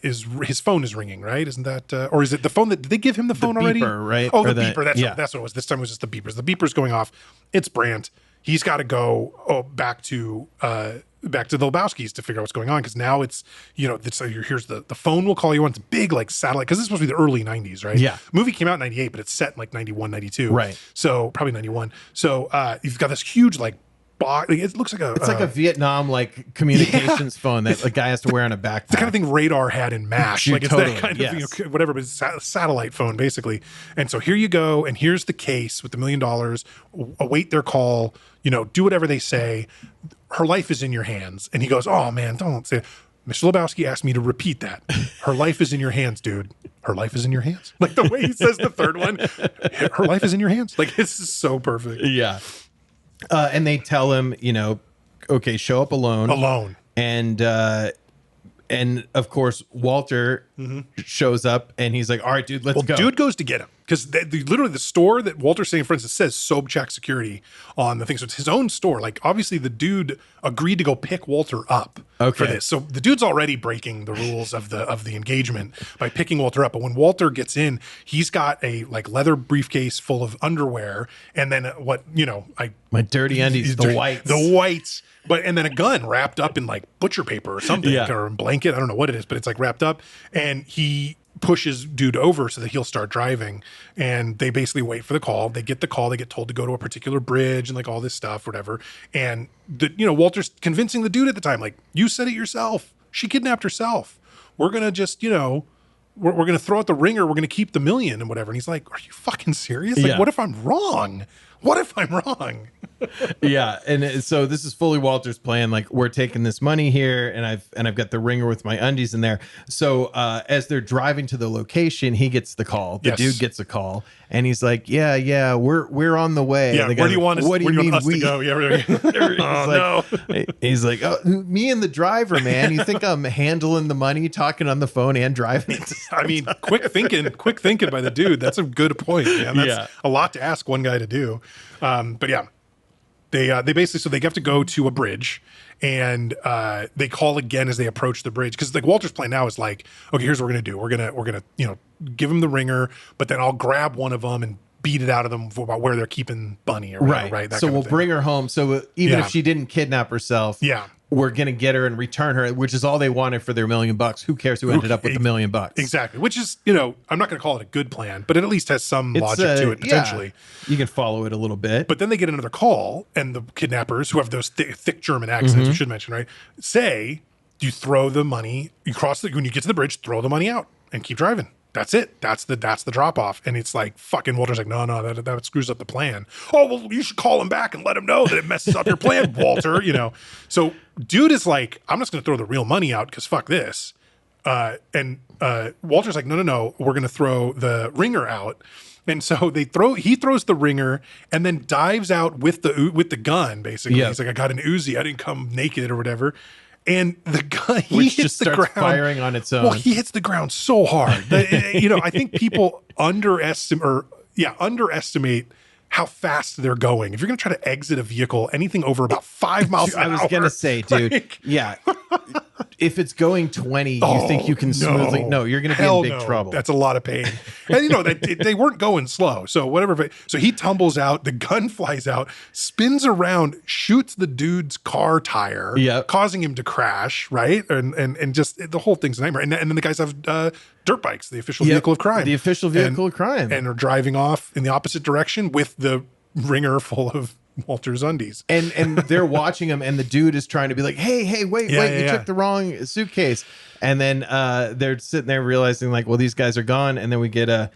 His phone is ringing, right? Isn't that, or is it the phone did they give him the phone already? Beeper, right? Oh, the beeper. That's what it was. This time it was just the beepers. The beeper's going off. It's Brandt. He's got to go back to the Lebowskis to figure out what's going on, because now it's so here's the phone will call you on. It's big like satellite, because this is supposed to be the early 90s, right? Yeah. Movie came out in 98, but it's set in like 91, 92. Right. So probably 91. So you've got this huge like it looks like it's like a Vietnam like communications phone that a guy has to wear on a backpack. The kind of thing Radar had in MASH. Like it's totally, that kind of whatever, but it's a satellite phone basically. And so here you go, and here's the case with the $1 million. Await their call. Do whatever they say. Her life is in your hands. And he goes, "Oh man, don't say." Mr. Lebowski asked me to repeat that. Her life is in your hands, dude. Her life is in your hands. Like the way he says the third one. Her life is in your hands. Like this is so perfect. Yeah. And they tell him, okay, show up alone. And of course, Walter shows up and he's like, all right, dude, let's go. Dude goes to get him. Because literally the store that Walter's saying, for instance, says Sobchak Security on the thing. So it's his own store. Like, obviously, the dude agreed to go pick Walter up for this. So the dude's already breaking the rules of the engagement by picking Walter up. But when Walter gets in, he's got a like leather briefcase full of underwear, and then my dirty undies, the whites. And then a gun wrapped up in like butcher paper or something, or a blanket. I don't know what it is, but it's like wrapped up. And he pushes dude over so that he'll start driving, and they basically wait for the call. They get the call. They get told to go to a particular bridge and like all this stuff, whatever. And Walter's convincing the dude at the time, like, you said it yourself. She kidnapped herself. We're gonna just we're gonna throw out the ringer. We're gonna keep the $1 million and whatever. And he's like, are you fucking serious? Like, what if I'm wrong? What if I'm wrong? Yeah, and so this is fully Walter's plan. Like, we're taking this money here, and I've got the ringer with my undies in there. So as they're driving to the location, he gets the call. The dude gets a call, and he's like, "Yeah, we're on the way." Yeah, the where do you want us? What do you mean us we? to go? Yeah, He's like, "Oh, me and the driver, man. You think I'm handling the money, talking on the phone, and driving?" I mean, quick thinking by the dude. That's a good point, man. That's a lot to ask one guy to do. But yeah. They basically, so they have to go to a bridge, and they call again as they approach the bridge, because like Walter's plan now is like, okay, here's what we're gonna do. We're gonna give them the ringer, but then I'll grab one of them and beat it out of them about where they're keeping Bunny or whatever, right? So we'll bring her home. So even if she didn't kidnap herself, we're gonna get her and return her, which is all they wanted for their $1 million. Who cares who ended up with the $1 million? Exactly. Which is, I'm not gonna call it a good plan, but it at least has some logic to it potentially. You can follow it a little bit. But then they get another call, and the kidnappers, who have those thick German accents, we should mention, right, say, you throw the money, when you get to the bridge, throw the money out and keep driving. That's it. That's the drop off. And it's like, fucking Walter's like, no, that screws up the plan. Oh, well, you should call him back and let him know that it messes up your plan, Walter, So dude is like, I'm just going to throw the real money out because fuck this. And Walter's like, no, we're going to throw the ringer out. And so he throws the ringer and then dives out with the gun, basically. He's like, I got an Uzi. I didn't come naked or whatever. And the gun, he hits the ground, firing on its own. Well, he hits the ground so hard that, I think people underestimate how fast they're going. If you're going to try to exit a vehicle, anything over about 5 miles an hour. I was going to say, dude, if it's going 20, you think you can smoothly? No, you're going to be in big trouble. That's a lot of pain. And they weren't going slow. So whatever. So he tumbles out. The gun flies out, spins around, shoots the dude's car tire, causing him to crash. Right, and just the whole thing's a nightmare. And then the guys have dirt bikes, the official vehicle of crime. The official vehicle of crime, and are driving off in the opposite direction with the ringer full of Walter's undies. And they're watching him, and the dude is trying to be like, hey, wait, you took the wrong suitcase. And then they're sitting there realizing like, well, these guys are gone. And then we get a,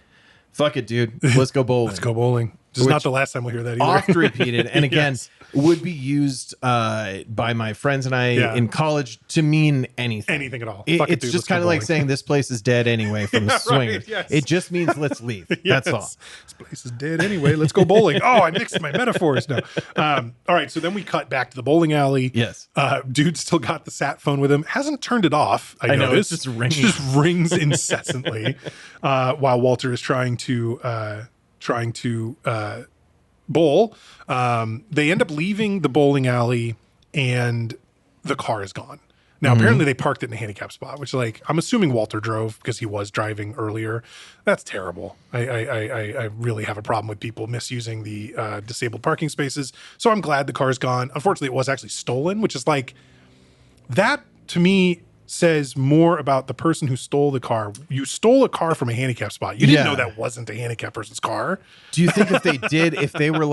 fuck it, dude, let's go bowling. Let's go bowling. This is not the last time we'll hear that either. Oft repeated. And again, would be used by my friends and I in college to mean anything. Anything at all. It's just kind of like saying this place is dead anyway from the swingers. Right, yes. It just means let's leave. That's all. This place is dead anyway. Let's go bowling. Oh, I mixed my metaphors now. All right. So then we cut back to the bowling alley. Yes. Dude still got the sat phone with him. Hasn't turned it off. I noticed. It's just ringing. It just rings incessantly while Walter is trying to bowl. They end up leaving the bowling alley and the car is gone. Now, apparently they parked it in a handicap spot, which I'm assuming Walter drove because he was driving earlier. That's terrible. I really have a problem with people misusing the disabled parking spaces. So I'm glad the car is gone. Unfortunately, it was actually stolen, which is that to me says more about the person who stole the car. You stole a car from a handicap spot. You didn't know that wasn't a handicap person's car. Do you think if they were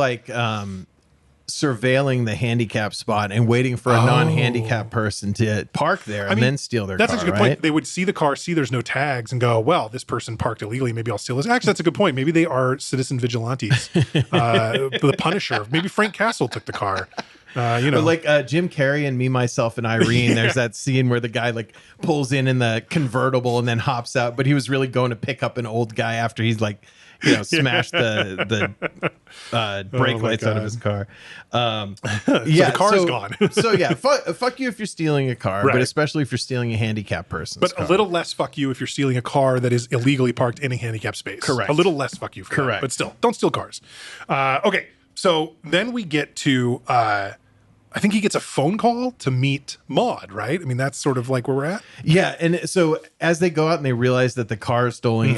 surveilling the handicap spot and waiting for a non-handicap person to park there and then steal their car? That's a good point. They would see the car, see there's no tags, and go, well, this person parked illegally. Maybe I'll steal this. Actually, that's a good point. Maybe they are citizen vigilantes. The Punisher. Maybe Frank Castle took the car. Jim Carrey and Me, Myself, and Irene. There's that scene where the guy pulls in the convertible and then hops out, but he was really going to pick up an old guy after he's smashed the brake lights out of his car. So the car's gone. Fuck you if you're stealing a car, but especially if you're stealing a handicapped person's car. A little less fuck you if you're stealing a car that is illegally parked in a handicapped space. Correct. A little less fuck you for that. But still, don't steal cars. Okay, so then we get to I think he gets a phone call to meet Maud, right? I mean, that's sort of where we're at. Yeah, and so as they go out and they realize that the car is stolen,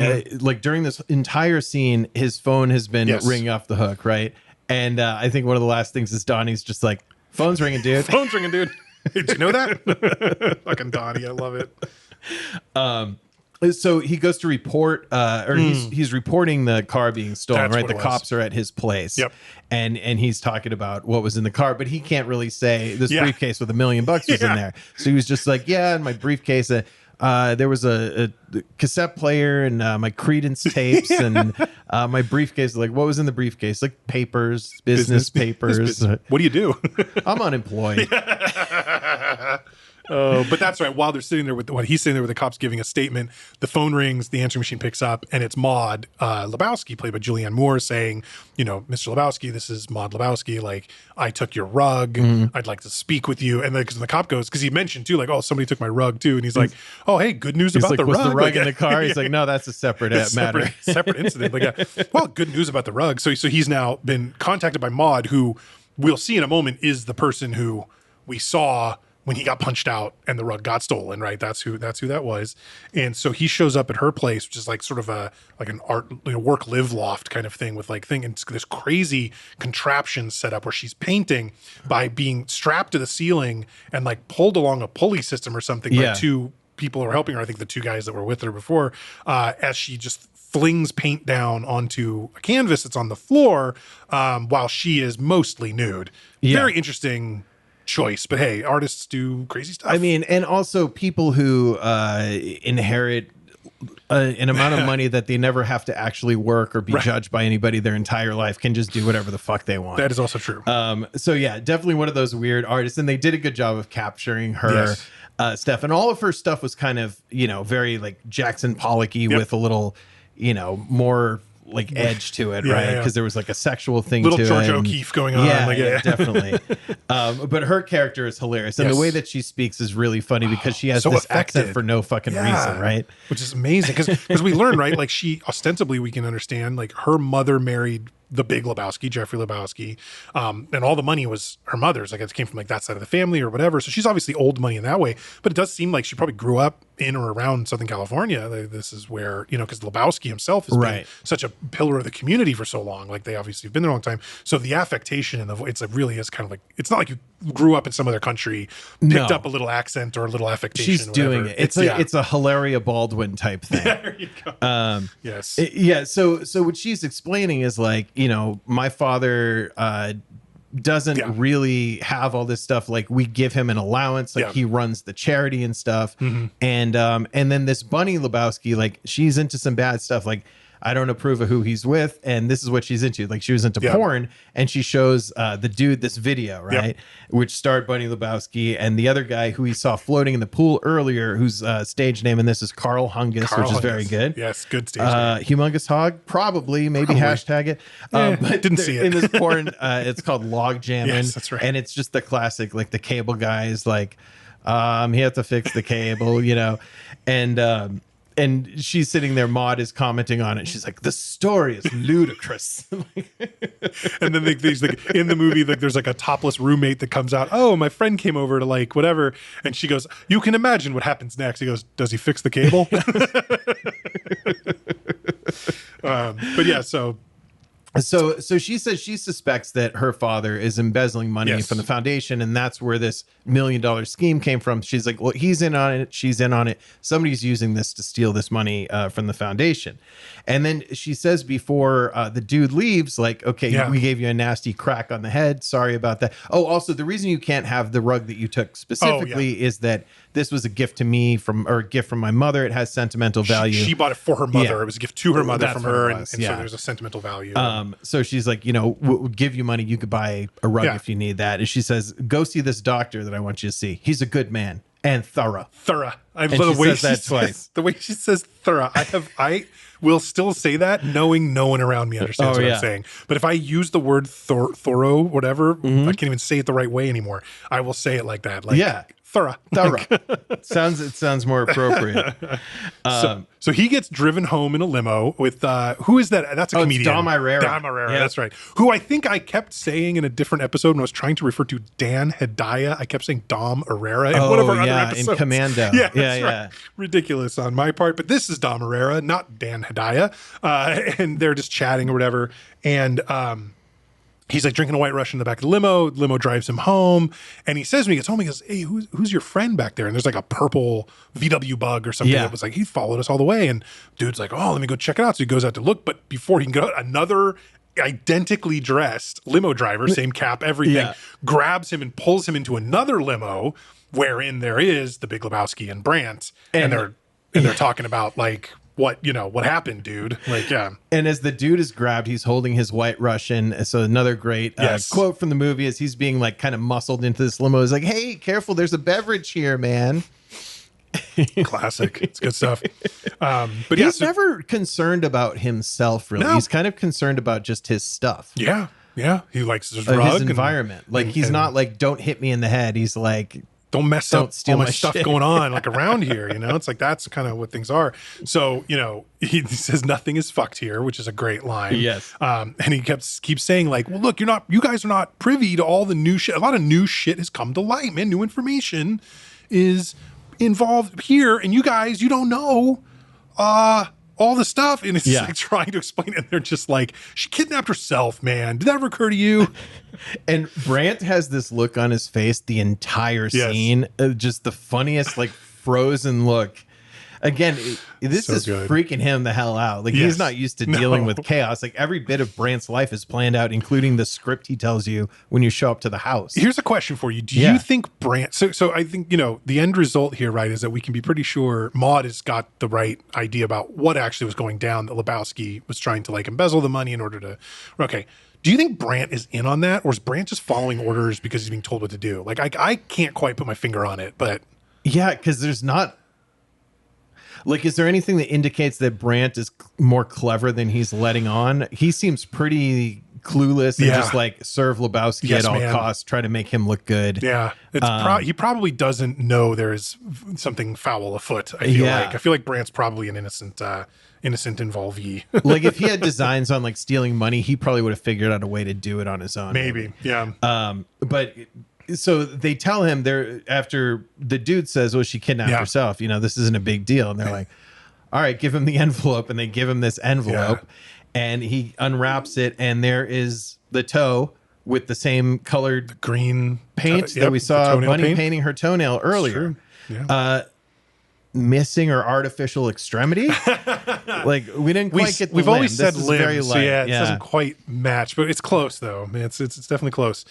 during this entire scene, his phone has been ringing off the hook, right? And I think one of the last things is Donnie's just like, phone's ringing, dude. Phone's ringing, dude. Did you know that? Fucking Donnie, I love it. So he goes to report, he's reporting the car being stolen, That's right? what The it cops are at his place. Yep. And he's talking about what was in the car, but he can't really say this briefcase with $1 million was in there. So he was just like, yeah, in my briefcase. There was a cassette player and my Credence tapes and my briefcase. Like, what was in the briefcase? Like papers, business papers. What do you do? I'm unemployed. But that's right. While they're sitting there he's sitting there with the cops giving a statement, the phone rings, the answering machine picks up, and it's Maude Lebowski, played by Julianne Moore, saying, Mr. Lebowski, this is Maude Lebowski. Like, I took your rug. I'd like to speak with you. And then because the cop goes, because he mentioned too, like, oh, somebody took my rug too. And he's like, oh, hey, good news about like, the was rug. the rug in the car? He's like, no, that's a separate matter. Separate incident. Like, well, good news about the rug. So he's now been contacted by Maude, who we'll see in a moment is the person who we saw when he got punched out and the rug got stolen, right? That's who that was. And so he shows up at her place, which is like sort of an art, work live loft kind of thing with and this crazy contraption set up where she's painting by being strapped to the ceiling and like pulled along a pulley system or something by two people who are helping her. I think the two guys that were with her before, as she just flings paint down onto a canvas that's on the floor, while she is mostly nude. Very interesting choice, but hey, artists do crazy stuff. I mean, and also people who inherit an amount of money that they never have to actually work or be judged by anybody their entire life can just do whatever the fuck they want. That is also true. So yeah, definitely one of those weird artists, and they did a good job of capturing her stuff, and all of her stuff was kind of very like Jackson Pollocky with a little more like edge to it, right? Because there was like a sexual thing to George it. O'Keefe going on. Yeah, definitely. But her character is hilarious. And the way that she speaks is really funny because she has so this affected. accent for no fucking reason, right? Which is amazing because we learn, right? Like she ostensibly, we can understand, like her mother married the big Lebowski, Jeffrey Lebowski, and all the money was her mother's. Like it came from like that side of the family or whatever. So she's obviously old money in that way. But it does seem like she probably grew up in or around Southern California. This is where because Lebowski himself has been such a pillar of the community for so long. Like they obviously have been there a long time. So the affectation and it really is kind of like, it's not like you grew up in some other country, picked up a little accent or a little affectation. She's doing it. It's a Hilaria Baldwin type thing. There you go. Yes. So what she's explaining is like, my father doesn't really have all this stuff. Like we give him an allowance, like he runs the charity and stuff. And then this Bunny Lebowski, like she's into some bad stuff. Like I don't approve of who he's with, and this is what she's into. Like she was into porn, and she shows the dude this video, right? Which starred Bunny Lebowski and the other guy who he saw floating in the pool earlier, whose stage name in this is Carl Hungus, which is very good. Yes, good stage name. Humongous Hog, maybe hashtag it. But didn't see it. In this porn, it's called Log Jamming. Yes, that's right. And it's just the classic, like the cable guys, like, I'm here to fix the cable, and she's sitting there, Maude is commenting on it. She's like, the story is ludicrous. And then there's like in the movie, like there's like a topless roommate that comes out. Oh, my friend came over to like whatever. And she goes, you can imagine what happens next. He goes, does he fix the cable? But yeah, So she says she suspects that her father is embezzling money from the foundation, and that's where this $1 million scheme came from. She's like, well, he's in on it. She's in on it. Somebody's using this to steal this money from the foundation. And then she says before the dude leaves, like, okay, we gave you a nasty crack on the head. Sorry about that. Oh, also, the reason you can't have the rug that you took specifically is that this was a gift to me a gift from my mother. It has sentimental value. She bought it for her mother. It was a gift to her mother from her. And so there's a sentimental value. So she's like, we'll give you money. You could buy a rug if you need that. And she says, go see this doctor that I want you to see. He's a good man and thorough. I love the way she says twice. The way she says thorough. I will still say that knowing no one around me understands what I'm saying. But if I use the word thorough, whatever, I can't even say it the right way anymore. I will say it like that. Like, thorough. It sounds more appropriate. So he gets driven home in a limo with who is that? That's a comedian. Dom Irrera. Dom Irrera, that's right. Who I think I kept saying in a different episode when I was trying to refer to Dan Hedaya. I kept saying Dom Irrera in one of our other episodes. In Commando. Right. Ridiculous on my part, but this is Dom Irrera, not Dan Hedaya. And they're just chatting or whatever. And he's like drinking a White Russian in the back of the limo. The limo drives him home. And he says when he gets home, he goes, hey, who's your friend back there? And there's like a purple VW bug or something that was like, he followed us all the way. And dude's like, oh, let me go check it out. So he goes out to look. But before he can go, another identically dressed limo driver, same cap, everything, grabs him and pulls him into another limo wherein there is the Big Lebowski and Brandt, and they're talking about like what happened, dude. Like, yeah. And as the dude is grabbed, he's holding his White Russian. So another great quote from the movie is he's being like kind of muscled into this limo. He's like, "Hey, careful! There's a beverage here, man." Classic. It's good stuff. But he's never concerned about himself, really. No. He's kind of concerned about just his stuff. Yeah. He likes his his environment. He's not like, don't hit me in the head. He's like, don't mess up all my stuff going on like around here. It's like, that's kind of what things are. So, he says nothing is fucked here, which is a great line. Yes. And he keeps saying like, well, look, you guys are not privy to all the new shit. A lot of new shit has come to light, man. New information is involved here, and you guys, you don't know all the stuff. And it's like trying to explain it, and they're just like, she kidnapped herself, man. Did that ever occur to you? And Brandt has this look on his face the entire scene, just the funniest, like, frozen look. Again, this is good. Freaking him the hell out. Like, he's not used to dealing with chaos. Like, every bit of Brandt's life is planned out, including the script he tells you when you show up to the house. Here's a question for you. Do you think Brandt... So I think, the end result here, right, is that we can be pretty sure Maude has got the right idea about what actually was going down, that Lebowski was trying to, like, embezzle the money in order to... Okay. Do you think Brandt is in on that, or is Brandt just following orders because he's being told what to do? Like, I can't quite put my finger on it, but... Yeah, because there's not... Like, is there anything that indicates that Brandt is more clever than he's letting on? He seems pretty clueless and just like serve Lebowski at all costs, try to make him look good. Yeah. He probably doesn't know there's something foul afoot. I feel like Brandt's probably an innocent involvee. Like, if he had designs on like stealing money, he probably would have figured out a way to do it on his own. Maybe. Yeah. But so they tell him, after the dude says, well, she kidnapped herself, this isn't a big deal. And they're like, all right, give him the envelope. And they give him this envelope and he unwraps it. And there is the toe with the same colored green paint that we saw Bunny painting her toenail earlier. Yeah. Missing her artificial extremity. Like, we didn't quite get the we've limb. always said this limb, very so light. it doesn't quite match, but it's close though. It's definitely close.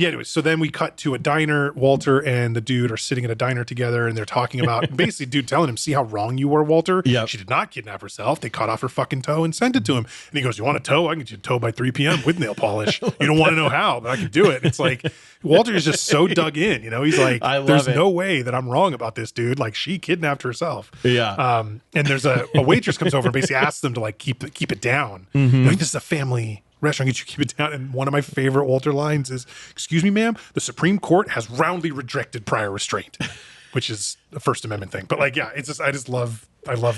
Anyway, so then we cut to a diner. Walter and the dude are sitting at a diner together, and they're talking about basically dude telling him, see how wrong you were, Walter? Yeah. She did not kidnap herself. They cut off her fucking toe and sent it to him. And he goes, you want a toe? I can get you a toe by 3 p.m. with nail polish. You don't want to know how, but I can do it. It's like, Walter is just so dug in, he's like, there's no way that I'm wrong about this, dude. Like, she kidnapped herself. Yeah. And there's a waitress comes over and basically asks them to like keep it down. Like, this is a family restaurant, get you keep it down. And one of my favorite Walter lines is, excuse me, ma'am, the Supreme Court has roundly rejected prior restraint, which is a First Amendment thing. But like, yeah, it's just, I love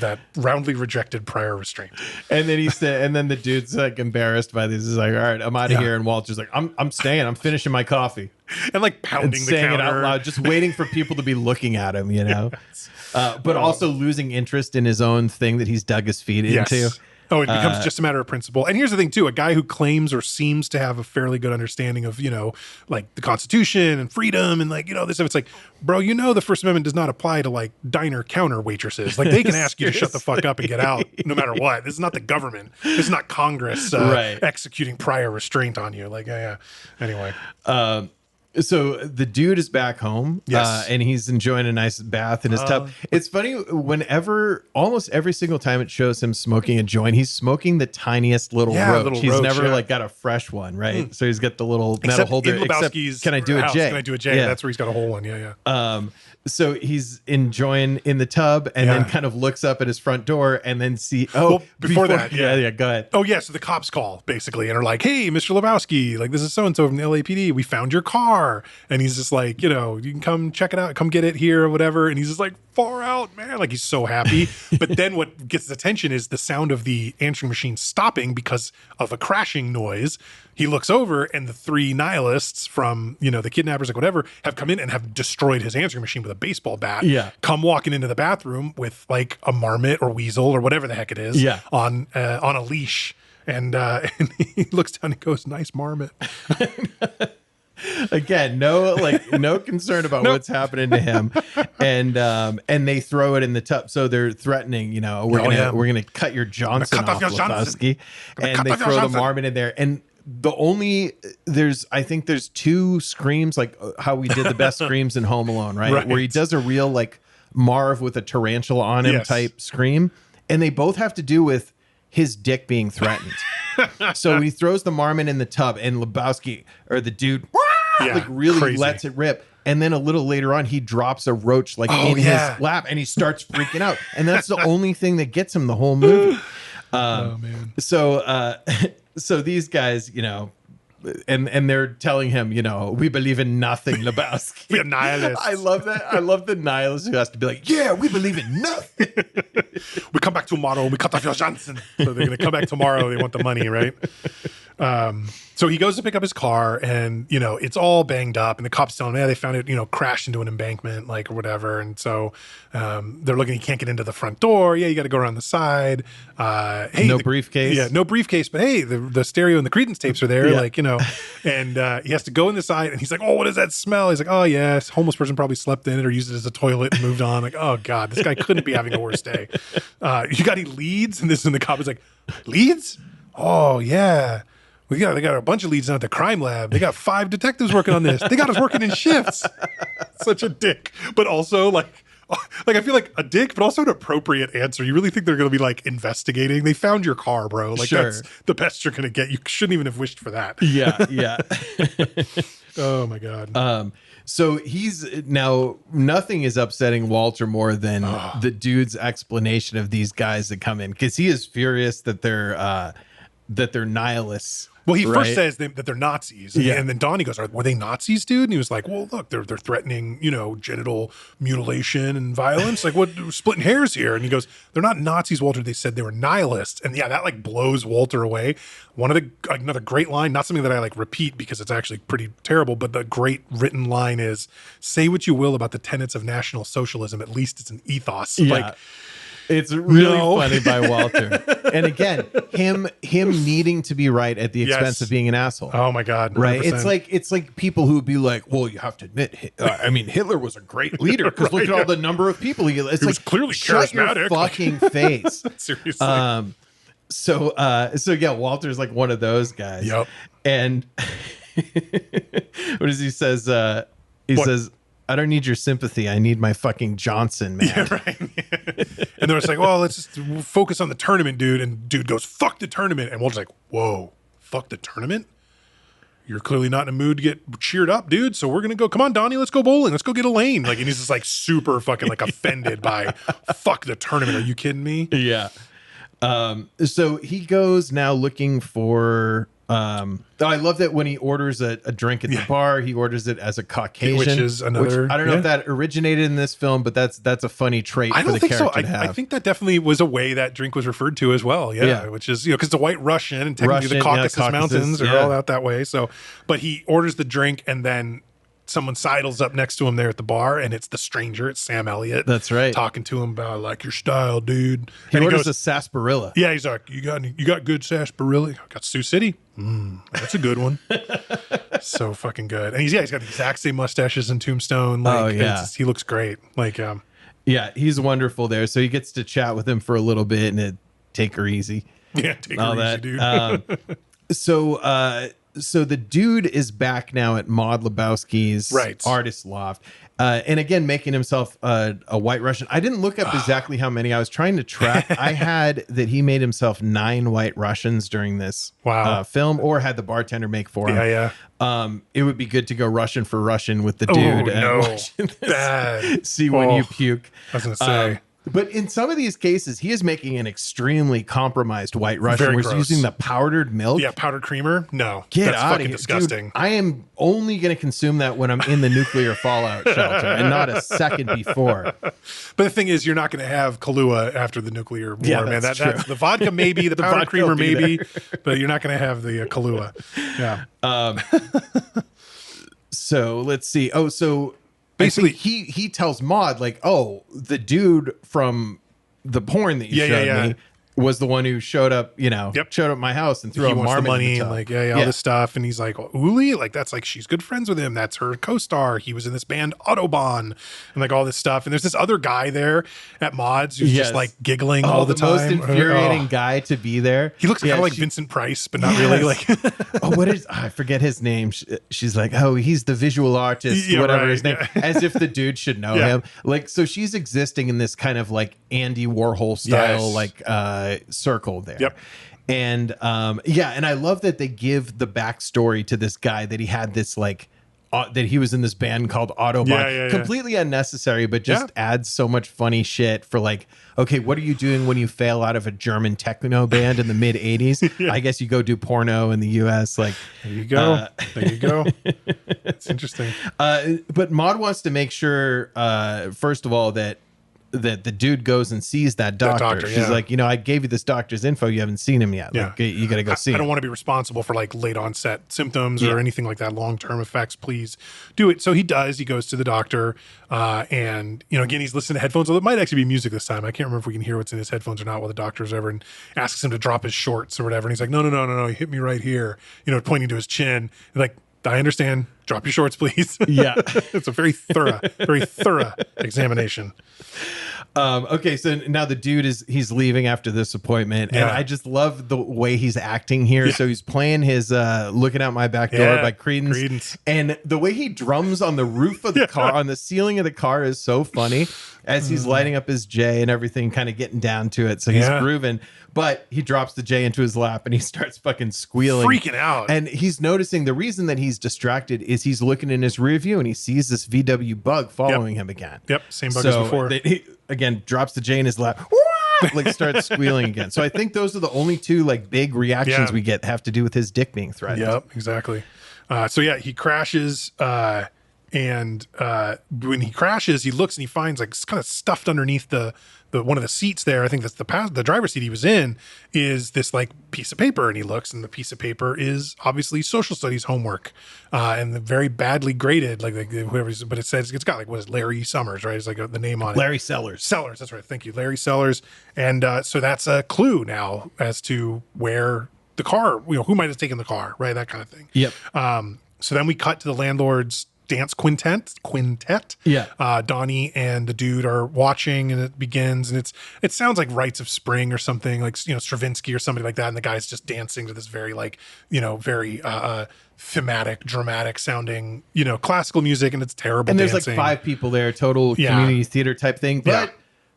that roundly rejected prior restraint. And then he said, and then the dude's like embarrassed by this. He's like, all right, I'm out of here. And Walter's like, I'm staying. I'm finishing my coffee. And like pounding the saying counter. It out loud, just waiting for people to be looking at him, but also losing interest in his own thing that he's dug his feet into. Oh, it becomes just a matter of principle. And here's the thing, too. A guy who claims or seems to have a fairly good understanding of, like the Constitution and freedom and like, this stuff. It's like, bro, the First Amendment does not apply to like diner counter waitresses. Like, they can ask you to shut the fuck up and get out no matter what. This is not the government. This is not Congress executing prior restraint on you. Like, anyway. So the dude is back home, and he's enjoying a nice bath in his tub. It's funny, almost every single time it shows him smoking a joint, he's smoking the tiniest little roach. He's never like got a fresh one, right? So he's got the little metal holder. In Lebowski's can I do house, a J? Can I do a J? Yeah. That's where he's got a whole one. Yeah. So he's enjoying in the tub and then kind of looks up at his front door and then before that. Yeah, go ahead. Oh, yeah. So the cops call basically and are like, hey, Mr. Lebowski, like this is so-and-so from the LAPD. We found your car. And he's just like, you can come check it out, come get it here or whatever. And he's just like, far out, man. Like, he's so happy. But then what gets his attention is the sound of the answering machine stopping because of a crashing noise. He looks over and the 3 nihilists from, the kidnappers, like whatever, have come in and have destroyed his answering machine with a baseball bat. Yeah. Come walking into the bathroom with like a marmot or weasel or whatever the heck it is on a leash. And he looks down and goes, nice marmot. Again, no concern about what's happening to him, and they throw it in the tub. So they're threatening, we're gonna cut your Johnson off, Lebowski, and they throw the marmot in there. And I think there's two screams, like how we did the best screams in Home Alone, right? Where he does a real like Marv with a tarantula on him type scream. And they both have to do with his dick being threatened. So he throws the marmot in the tub and Lebowski, or the dude, like really lets it rip. And then a little later on, he drops a roach like in his lap and he starts freaking out. And that's the only thing that gets him the whole movie. Oh man. So these guys, you know, and they're telling him, you know, we believe in nothing, Lebowski. We're nihilists. I love that. I love the nihilist who has to be like, yeah, we believe in nothing. We come back tomorrow. We cut off your Johnson. So they're going to come back tomorrow. They want the money, right? So he goes to pick up his car and, you know, it's all banged up and the cops tell him, yeah, they found it, you know, crashed into an embankment, like or whatever. And so they're looking, he can't get into the front door. Yeah, you got to go around the side. Hey, no briefcase. Yeah, no briefcase. But hey, the stereo and the Creedence tapes are there, like, you know, and he has to go in the side and he's like, oh, what is that smell? He's like, oh, yes, homeless person probably slept in it or used it as a toilet and moved on. Like, oh, God, this guy couldn't be having a worse day. You got any leads? And the cop is like, leads? Oh, yeah. They got a bunch of leads down at the crime lab. They got 5 detectives working on this. They got us working in shifts. Such a dick, but also like I feel like a dick, but also an appropriate answer. You really think they're going to be like investigating? They found your car, bro. Like that's the best you're going to get. You shouldn't even have wished for that. Yeah. Oh my God. So he's now nothing is upsetting Walter more than the dude's explanation of these guys that come in, because he is furious that they're nihilists. Well, he first says that they're Nazis, and then Donnie goes, "Were they Nazis, dude?" And he was like, "Well, look, they're threatening, you know, genital mutilation and violence. Like, what? We're splitting hairs here." And he goes, "They're not Nazis, Walter. They said they were nihilists." And yeah, that like blows Walter away. Another great line, not something that I like repeat because it's actually pretty terrible, but the great written line is, "Say what you will about the tenets of National Socialism, at least it's an ethos." Yeah. Like. It's really funny by Walter. And again, him needing to be right at the expense of being an asshole. Oh my God. 100%. Right. It's like people who would be like, well, you have to admit, Hitler was a great leader because look at all the number of people he was clearly shut charismatic. Your fucking face. Seriously. So yeah, Walter's like one of those guys. Yep. And what does he says? He says, I don't need your sympathy. I need my fucking Johnson, man. Yeah, right. And they're just like, well, let's just focus on the tournament, dude. And dude goes, fuck the tournament. And Walter's like, whoa, fuck the tournament? You're clearly not in a mood to get cheered up, dude. So we're going to go, come on, Donnie, let's go bowling. Let's go get Elaine. Like, and he's just like super fucking like offended by fuck the tournament. Are you kidding me? Yeah. So he goes now looking for... I love that when he orders a drink at the bar, he orders it as a Caucasian, which is another. I don't know if that originated in this film, but that's a funny trait for the character to have. I think that definitely was a way that drink was referred to as well. Yeah. Which is, you know, because the White Russian and technically the Caucasus Mountains are all out that way. So, but he orders the drink and then someone sidles up next to him there at the bar, and it's the stranger. It's Sam Elliott. That's right. Talking to him about like your style, dude. He orders a sarsaparilla. Yeah, he's like, you got good sarsaparilla? I got Sioux City. That's a good one. So fucking good. And he's got the exact same mustaches in Tombstone. Like, he looks great. Like, yeah, he's wonderful there. So he gets to chat with him for a little bit and take her easy. Yeah, take her easy, dude. So the dude is back now at Maud Lebowski's artist loft. And again, making himself a White Russian. I didn't look up exactly how many. I was trying to track. I had that he made himself 9 White Russians during this film, or had the bartender make for him. Yeah. It would be good to go Russian for Russian with the dude. Bad. See when you puke. I was going to say. But in some of these cases, he is making an extremely compromised White Russian where he's using the powdered milk. Yeah, powdered creamer. No, that's fucking disgusting. Dude, I am only going to consume that when I'm in the nuclear fallout shelter and not a second before. But the thing is, you're not going to have Kahlua after the nuclear war, man. That's the vodka maybe, the powdered creamer maybe, but you're not going to have the Kahlua. Yeah. So let's see. Oh, so... Basically, he tells Maud, like, oh, the dude from the porn that you showed me was the one who showed up, showed up at my house and threw He a wants the marmot in money the and tub. like all this stuff, and he's like, Uli, like that's like she's good friends with him. That's her co-star. He was in this band Autobahn, and like all this stuff. And there's this other guy there at Mods who's just like giggling all the time. Most infuriating guy to be there. He looks kind of like Vincent Price, but not really. Like, I forget his name. She's like, oh, he's the visual artist, whatever his name, as if the dude should know him. Like, so she's existing in this kind of like Andy Warhol style, like circle there. Yep. And and I love that they give the backstory to this guy, that he had this like that he was in this band called Autobahn. Completely unnecessary, but just adds so much funny shit for like, okay, what are you doing when you fail out of a German techno band in the mid 80s? I guess you go do porno in the US. Like, there you go. There you go. It's interesting. But Maud wants to make sure, first of all, that the dude goes and sees that doctor. She's like, I gave you this doctor's info. You haven't seen him yet. Like, you got to go see him. I don't want to be responsible for like late onset symptoms or anything like that, long-term effects. Please do it. So he does. He goes to the doctor, and again, he's listening to headphones. Although it might actually be music this time. I can't remember if we can hear what's in his headphones or not while the doctor's over, and asks him to drop his shorts or whatever. And he's like, no, he hit me right here. Pointing to his chin. And like, I understand. Drop your shorts, please. Yeah. It's a very thorough examination. Okay, so now the dude he's leaving after this appointment, and I just love the way he's acting here. So he's playing his "Looking Out My Back Door" by Creedence, and the way he drums on the roof of the car, on the ceiling of the car, is so funny as he's lighting up his J and everything, kind of getting down to it. So he's grooving, but he drops the J into his lap and he starts fucking squealing, freaking out. And he's noticing the reason that he's distracted is he's looking in his rear view and he sees this VW bug following him again. Yep, same bug as before. He, again, drops the J in his lap, like starts squealing again. So I think those are the only two like big reactions we get have to do with his dick being threatened. Yep, exactly. He crashes, and when he crashes, he looks and he finds like it's kind of stuffed underneath the one of the seats there. I think that's the driver's seat he was in, is this like piece of paper, and he looks, and the piece of paper is obviously social studies homework, and very badly graded, like whoever's, but it says it's got like, what is Larry Summers, right? It's like the name on it. Larry Sellers. That's right. Thank you, Larry Sellers. And so that's a clue now as to where the car, who might have taken the car, right? That kind of thing. Yep. So then we cut to the landlord's dance quintet. Yeah. Donnie and the dude are watching, and it begins, and it sounds like Rites of Spring or something, like Stravinsky or somebody like that, and the guy's just dancing to this very like very thematic, dramatic sounding classical music, and it's terrible. And there's dancing. like 5 people there, total community theater type thing, but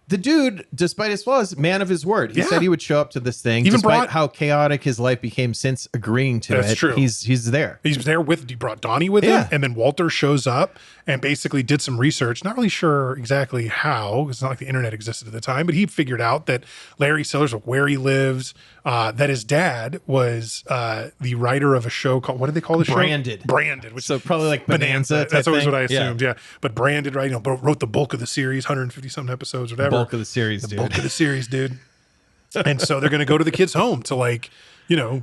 the dude, despite his flaws, man of his word. He said he would show up to this thing, even despite how chaotic his life became since agreeing to it. That's true. He's there. He's there he brought Donnie with him, and then Walter shows up and basically did some research. Not really sure exactly how. It's not like the internet existed at the time, but he figured out that Larry Sellers, where he lives, that his dad was the writer of a show called, what did they call the show? Branded. Which so probably like Bonanza. That's always what I assumed. Yeah. But Branded, right? Wrote the bulk of the series, 150 something episodes, whatever. Bulk of the series, dude. And so they're going to go to the kid's home to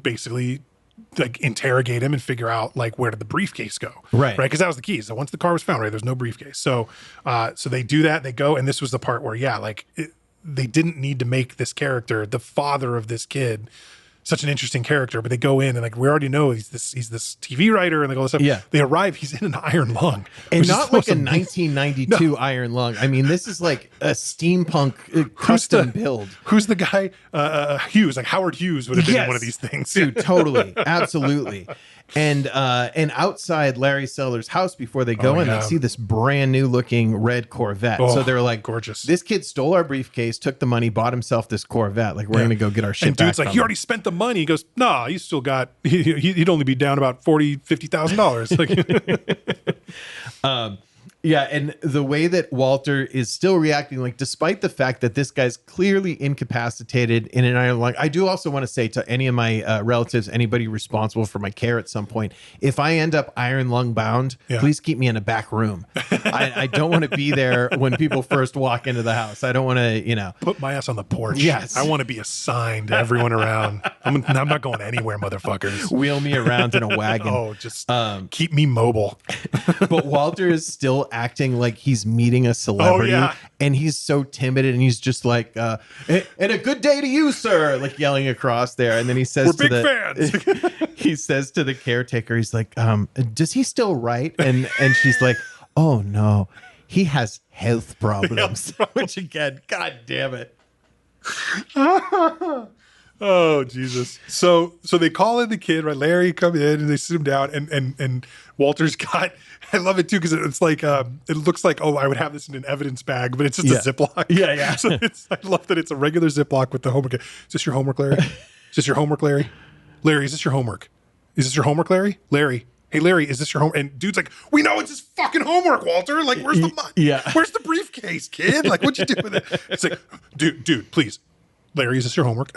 basically like interrogate him and figure out like where did the briefcase go, right? Because that was the key. So once the car was found, right, there's no briefcase. So they do that. They go, and this was the part where they didn't need to make this character, the father of this kid, such an interesting character, but they go in and like we already know he's this TV writer and like all this stuff. Yeah. They arrive, he's in an iron lung. And not like a 1992 iron lung. I mean, this is like a steampunk custom build. Who's the guy? Hughes, like Howard Hughes would have been in one of these things. Dude, totally. Absolutely. And outside Larry Sellers' house before they go in, they see this brand new looking red Corvette. So they're like, gorgeous. This kid stole our briefcase, took the money, bought himself this Corvette. Like, we're going to go get our shit back. And dude's like, you already spent the money. He goes, nah, you still got, he'd only be down about $50,000. Like, yeah, and the way that Walter is still reacting, like despite the fact that this guy's clearly incapacitated in an iron lung. I do also want to say to any of my relatives, anybody responsible for my care at some point, if I end up iron lung bound, please keep me in a back room. I don't want to be there when people first walk into the house. I don't want to, put my ass on the porch. Yes, I want to be assigned to everyone around. I'm not going anywhere, motherfuckers. Wheel me around in a wagon. Just keep me mobile. But Walter is still acting like he's meeting a celebrity, yeah. and he's so timid, and he's just like, and a good day to you, sir, like yelling across there. And then he says, We're big fans. he says to the caretaker, he's like, does he still write? And she's like, oh no, he has health problems. Which again, god damn it. Oh Jesus! So they call in the kid, right? Larry come in and they sit him down, and Walter's got. I love it too because it's like it looks like, oh, I would have this in an evidence bag, but it's just a Ziploc. Yeah. So I love that it's a regular Ziploc with the homework. Is this your homework, Larry? Is this your homework, Larry? Larry, is this your homework? Is this your homework, Larry? Larry. Hey, Larry, is this your home? And dude's like, we know it's his fucking homework, Walter. Like, where's the money? Yeah. Where's the briefcase, kid? Like, what'd you do with it? It's like, dude, please. Larry, is this your homework?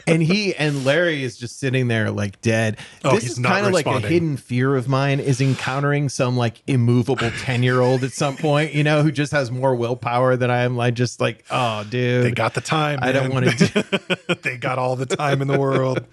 And Larry is just sitting there like dead. Oh, This he's is not kind of like a responding. hidden fear of mine, is encountering some like immovable 10-year-old at some point, who just has more willpower than I am. Like, just like, oh, dude. They got the time. I don't man. want to They got all the time in the world.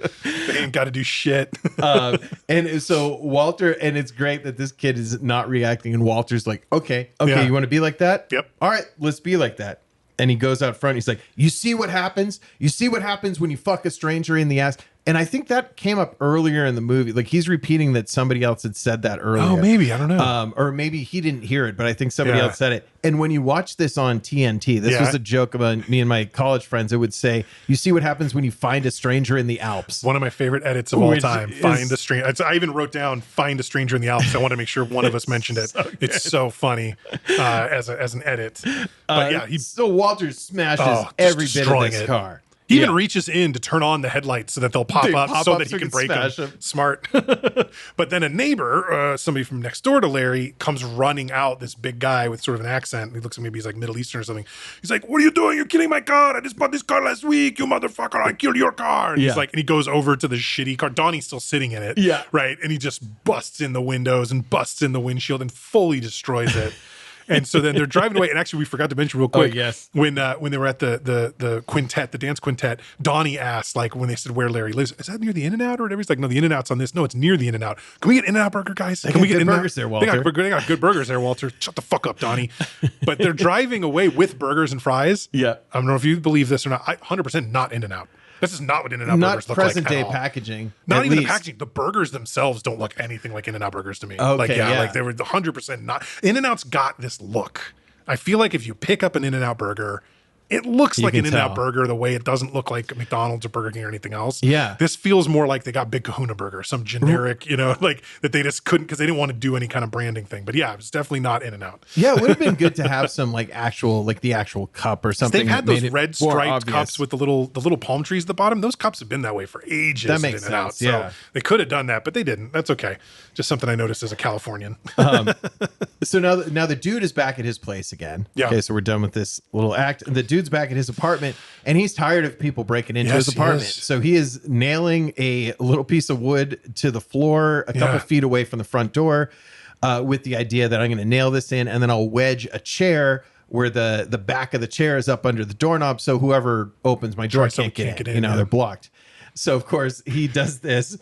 They ain't got to do shit. And so Walter, and it's great that this kid is not reacting, and Walter's like, okay, Yeah. you want to be like that? Yep. All right, let's be like that. And he goes out front. He's like, you see what happens? You see what happens when you fuck a stranger in the ass? And I think that came up earlier in the movie. Like, he's repeating that somebody else had said that earlier. Oh, maybe. I don't know. Or maybe he didn't hear it, but I think somebody Yeah. else said it. And when you watch this on TNT, this Yeah. was a joke about me and my college friends. It would say, you see what happens when you find a stranger in the Alps. One of my favorite edits of all Which time. is- Find a stranger. I even wrote down "find a stranger in the Alps." I want to make sure one of us mentioned it. It's so funny as an edit. But yeah, he So Walter smashes just every bit of destroying this it. car. He even Yeah. reaches in to turn on the headlights so that they'll pop They up pop so up that so he he can can break them. smash 'em. Smart. But then a neighbor, somebody from next door to Larry, comes running out, this big guy with sort of an accent. He looks like maybe he's like Middle Eastern or something. He's like, what are you doing? You're killing my car. I just bought this car last week. You motherfucker. I killed your car. And Yeah. he's like, and he goes over to the shitty car. Donnie's still sitting in it. Yeah. Right. And he just busts in the windows and busts in the windshield and fully destroys it. And so then they're driving away. And actually, we forgot to mention real quick. yes. When they were at the quintet, the dance quintet, Donnie asked, like, when they said where Larry lives, is that near the In-N-Out or whatever? He's like, no, the In-N-Out's on this. No, it's near the In-N-Out. Can we get In-N-Out burger, guys? Can got we get good In-N-Out? burgers there, They Walter. got good burgers there, Walter. Shut the fuck up, Donnie. But they're driving away with burgers and fries. Yeah. I don't know if you believe this or not. 100% not In-N-Out. This is not what In-N-Out Not burgers look like present at day all. packaging. Not at even least. the packaging. The burgers themselves don't look anything like In-N-Out burgers to me. Okay, like, yeah. like they were 100% not. In-N-Out's got this look. I feel like if you pick up an In-N-Out burger, it looks like can an In-N-Out tell. burger the way it doesn't look like McDonald's or Burger King or anything else. Yeah. This feels more like they got Big Kahuna Burger, some generic, like that they just couldn't because they didn't want to do any kind of branding thing. But yeah, it was definitely not In-N-Out. Yeah, it would have been good to have some like the actual cup or something. They've had that those made it red more striped obvious. cups with the little palm trees at the bottom. Those cups have been that way for ages. That at makes In-N-Out. sense, yeah. So they could have done that, but they didn't. That's okay. Just something I noticed as a Californian. So now the dude is back at his place again. Yeah. Okay, so we're done with this little act. The dude's back at his apartment, and he's tired of people breaking into Yes, his he apartment. is. So he is nailing a little piece of wood to the floor a couple Yeah. feet away from the front door, with the idea that I'm going to nail this in, and then I'll wedge a chair where the back of the chair is up under the doorknob, so whoever opens my door Right, someone can't get can't in. get in, yeah. They're blocked. So of course he does this,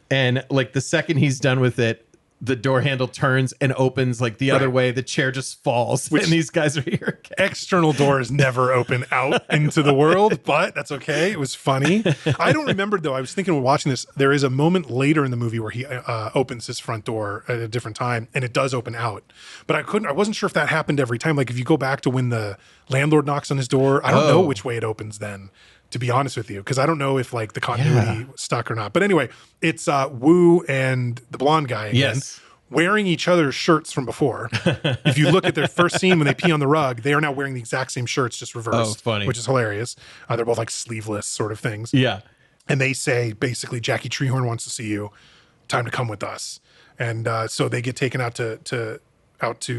and like the second he's done with it, the door handle turns and opens like the other way. The chair just falls, and these guys are here. External doors never open out into the world, but that's okay. It was funny. I don't remember though. I was thinking when watching this, there is a moment later in the movie where he opens his front door at a different time, and it does open out. But I wasn't sure if that happened every time. Like if you go back to when the landlord knocks on his door, I don't know which way it opens then. To be honest with you, because I don't know if like the continuity stuck or not. But anyway, it's Wu and the blonde guy again. Yes. Wearing each other's shirts from before. If you look at their first scene when they pee on the rug, they are now wearing the exact same shirts, just reversed. Oh, funny. Which is hilarious. They're both like sleeveless sort of things. Yeah. And they say basically, Jackie Treehorn wants to see you. Time to come with us. And so they get taken out to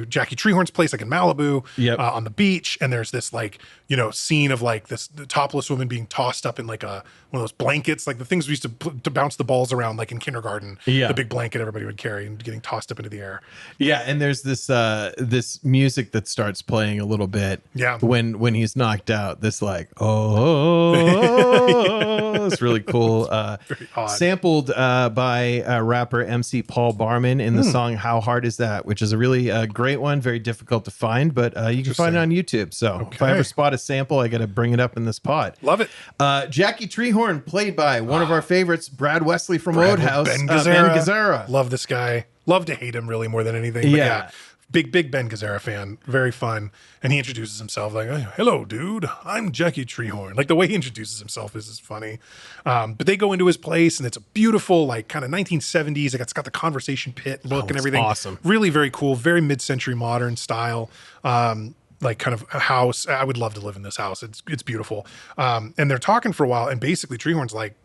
Jackie Treehorn's place, like in Malibu, Yep. on the beach. And there's this like, scene of like the topless woman being tossed up in like one of those blankets, like the things we used to bounce the balls around, like in kindergarten, Yeah. the big blanket everybody would carry and getting tossed up into the air. Yeah, and there's this music that starts playing a little bit. Yeah. When he's knocked out, this like it's really cool. odd. Sampled by rapper MC Paul Barman in the song "How Hard Is That," which is a really really a great one. Very difficult to find, but you can find it on YouTube. So if I ever spot a sample, I got to bring it up in this pod. Love it. Jackie Treehorn, played by one of our favorites, Brad Wesley from Roadhouse. Ben Ben Gazzara. Gazzara. Love this guy. Love to hate him really more than anything. But yeah. Big Ben Gazzara fan. Very fun. And he introduces himself like, "Oh, hello, dude. I'm Jackie Treehorn." Like the way he introduces himself is funny. But they go into his place and it's a beautiful, like kind of 1970s. It's got the conversation pit look and everything. Awesome. Really very cool. Very mid-century modern style. Like kind of a house. I would love to live in this house. It's beautiful. And they're talking for a while. And basically Treehorn's like,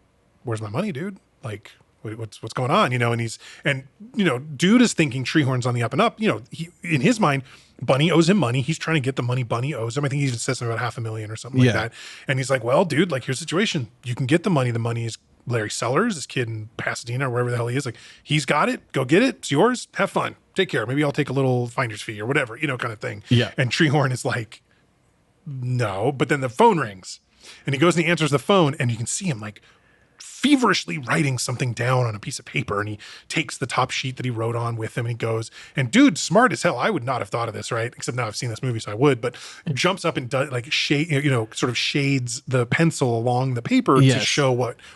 "Where's my money, dude? Like, what's going on?" And dude is thinking Treehorn's on the up and up. He, in his mind, Bunny owes him money. He's trying to get the money Bunny owes him. I think he even says something about $500,000 or something like that. And he's like, "Well, dude, like here's the situation. You can get the money. The money is Larry Sellers, this kid in Pasadena or wherever the hell he is. Like he's got it. Go get it. It's yours. Have fun. Take care. Maybe I'll take a little finder's fee or whatever, kind of thing." Yeah. And Treehorn is like, "No." But then the phone rings and he goes and he answers the phone and you can see him like feverishly writing something down on a piece of paper, and he takes the top sheet that he wrote on with him and he goes, and dude, smart as hell. I would not have thought of this, right? Except now I've seen this movie, so I would, but jumps up and does like sort of shades the pencil along the paper to show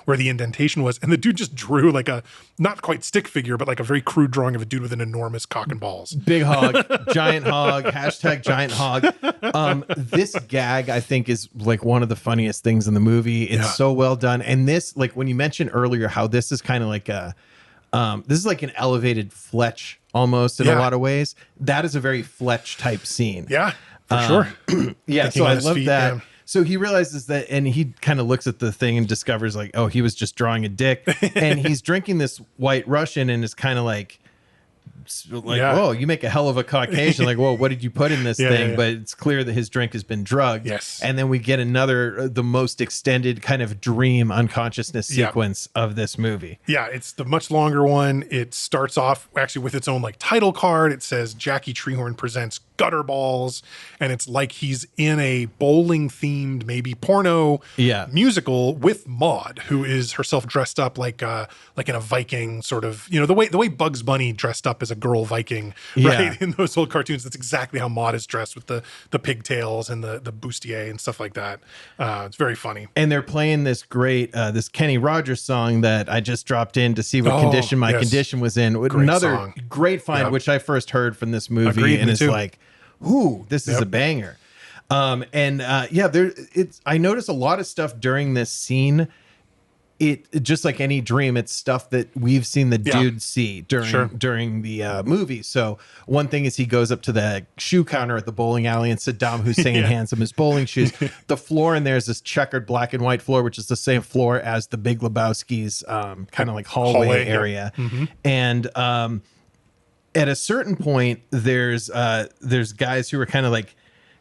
where the indentation was. And the dude just drew like a not quite stick figure, but like a very crude drawing of a dude with an enormous cock and balls. Big hog, giant hog, hashtag giant hog. This gag, I think, is like one of the funniest things in the movie. It's so well done. And this, like when you mentioned earlier how this is kind of like this is like an elevated Fletch almost in a lot of ways. That is a very Fletch type scene. Yeah, for sure. Yeah, so I love that. Yeah. So he realizes that, and he kind of looks at the thing and discovers like, oh, he was just drawing a dick. And he's drinking this White Russian and is kind of like, whoa, you make a hell of a Caucasian. Like, whoa, what did you put in this thing? Yeah. But it's clear that his drink has been drugged. Yes. And then we get the most extended kind of dream unconsciousness sequence of this movie. Yeah, it's the much longer one. It starts off actually with its own like title card. It says Jackie Treehorn presents Gutter Balls, and it's like he's in a bowling themed maybe porno musical with Maude, who is herself dressed up like in a Viking sort of, the way Bugs Bunny dressed up as a girl Viking, right? In those old cartoons, that's exactly how Maude is dressed with the pigtails and the bustier and stuff like that. It's very funny. And they're playing this great this Kenny Rogers song that I just dropped in to see what condition my condition was in. Another song. Great find, which I first heard from this movie. Agreed, and it's too. like, ooh, this is a banger. I noticed a lot of stuff during this scene. It just like any dream, it's stuff that we've seen the dude see during the movie. So one thing is he goes up to the shoe counter at the bowling alley and Saddam Hussein hands him his bowling shoes. The floor in there is this checkered black and white floor, which is the same floor as the Big Lebowski's kind of like hallway area. And at a certain point, there's guys who are kind of like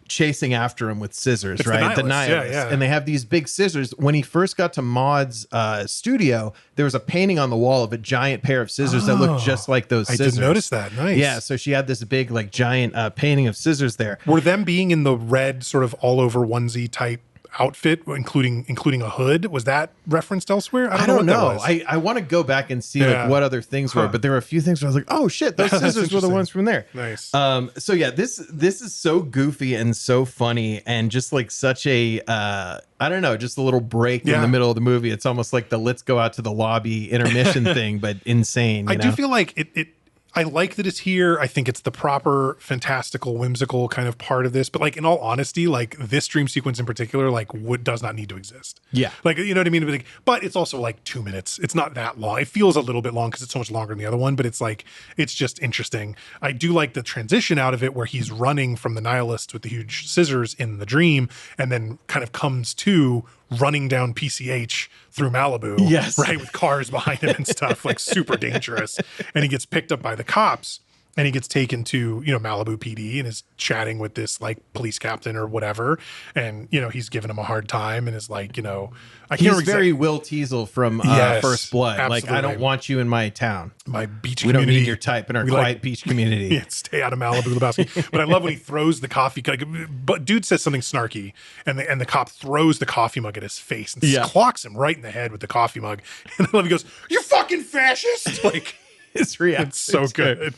chasing after him with scissors, it's right? The nihilists. And they have these big scissors. When he first got to Maude's studio, there was a painting on the wall of a giant pair of scissors that looked just like those scissors. I did notice that. Nice. Yeah, so she had this big like giant painting of scissors there. Were them being in the red sort of all over onesie type outfit, including a hood? Was that referenced elsewhere? I don't know. I want to go back and see like what other things were, but there were a few things where I was like, oh shit, those scissors were the ones from there. Nice. So yeah, this is so goofy and so funny and just like such a I don't know, just a little break in the middle of the movie. It's almost like the let's go out to the lobby intermission thing, but insane. I do feel like it I like that it's here. I think it's the proper, fantastical, whimsical kind of part of this. But like, in all honesty, like this dream sequence in particular, like does not need to exist. Yeah. Like, you know what I mean? But it's also like 2 minutes. It's not that long. It feels a little bit long because it's so much longer than the other one, but it's like, it's just interesting. I do like the transition out of it where he's running from the nihilists with the huge scissors in the dream and then kind of comes to running down PCH through Malibu, right, with cars behind him and stuff, like super dangerous. And he gets picked up by the cops and he gets taken to, Malibu PD and is chatting with this like police captain or whatever. And, he's giving him a hard time and is like, I can't He's very Will Teasel from First Blood. Absolutely. Like, I don't want you in my town. My beach we community. We don't need your type in our quiet beach community. Stay out of Malibu, Lebowski. But I love when he throws the coffee. But dude says something snarky, and the cop throws the coffee mug at his face and clocks him right in the head with the coffee mug. And I love he goes, "You fucking fascist!" Like his reaction. It's so good.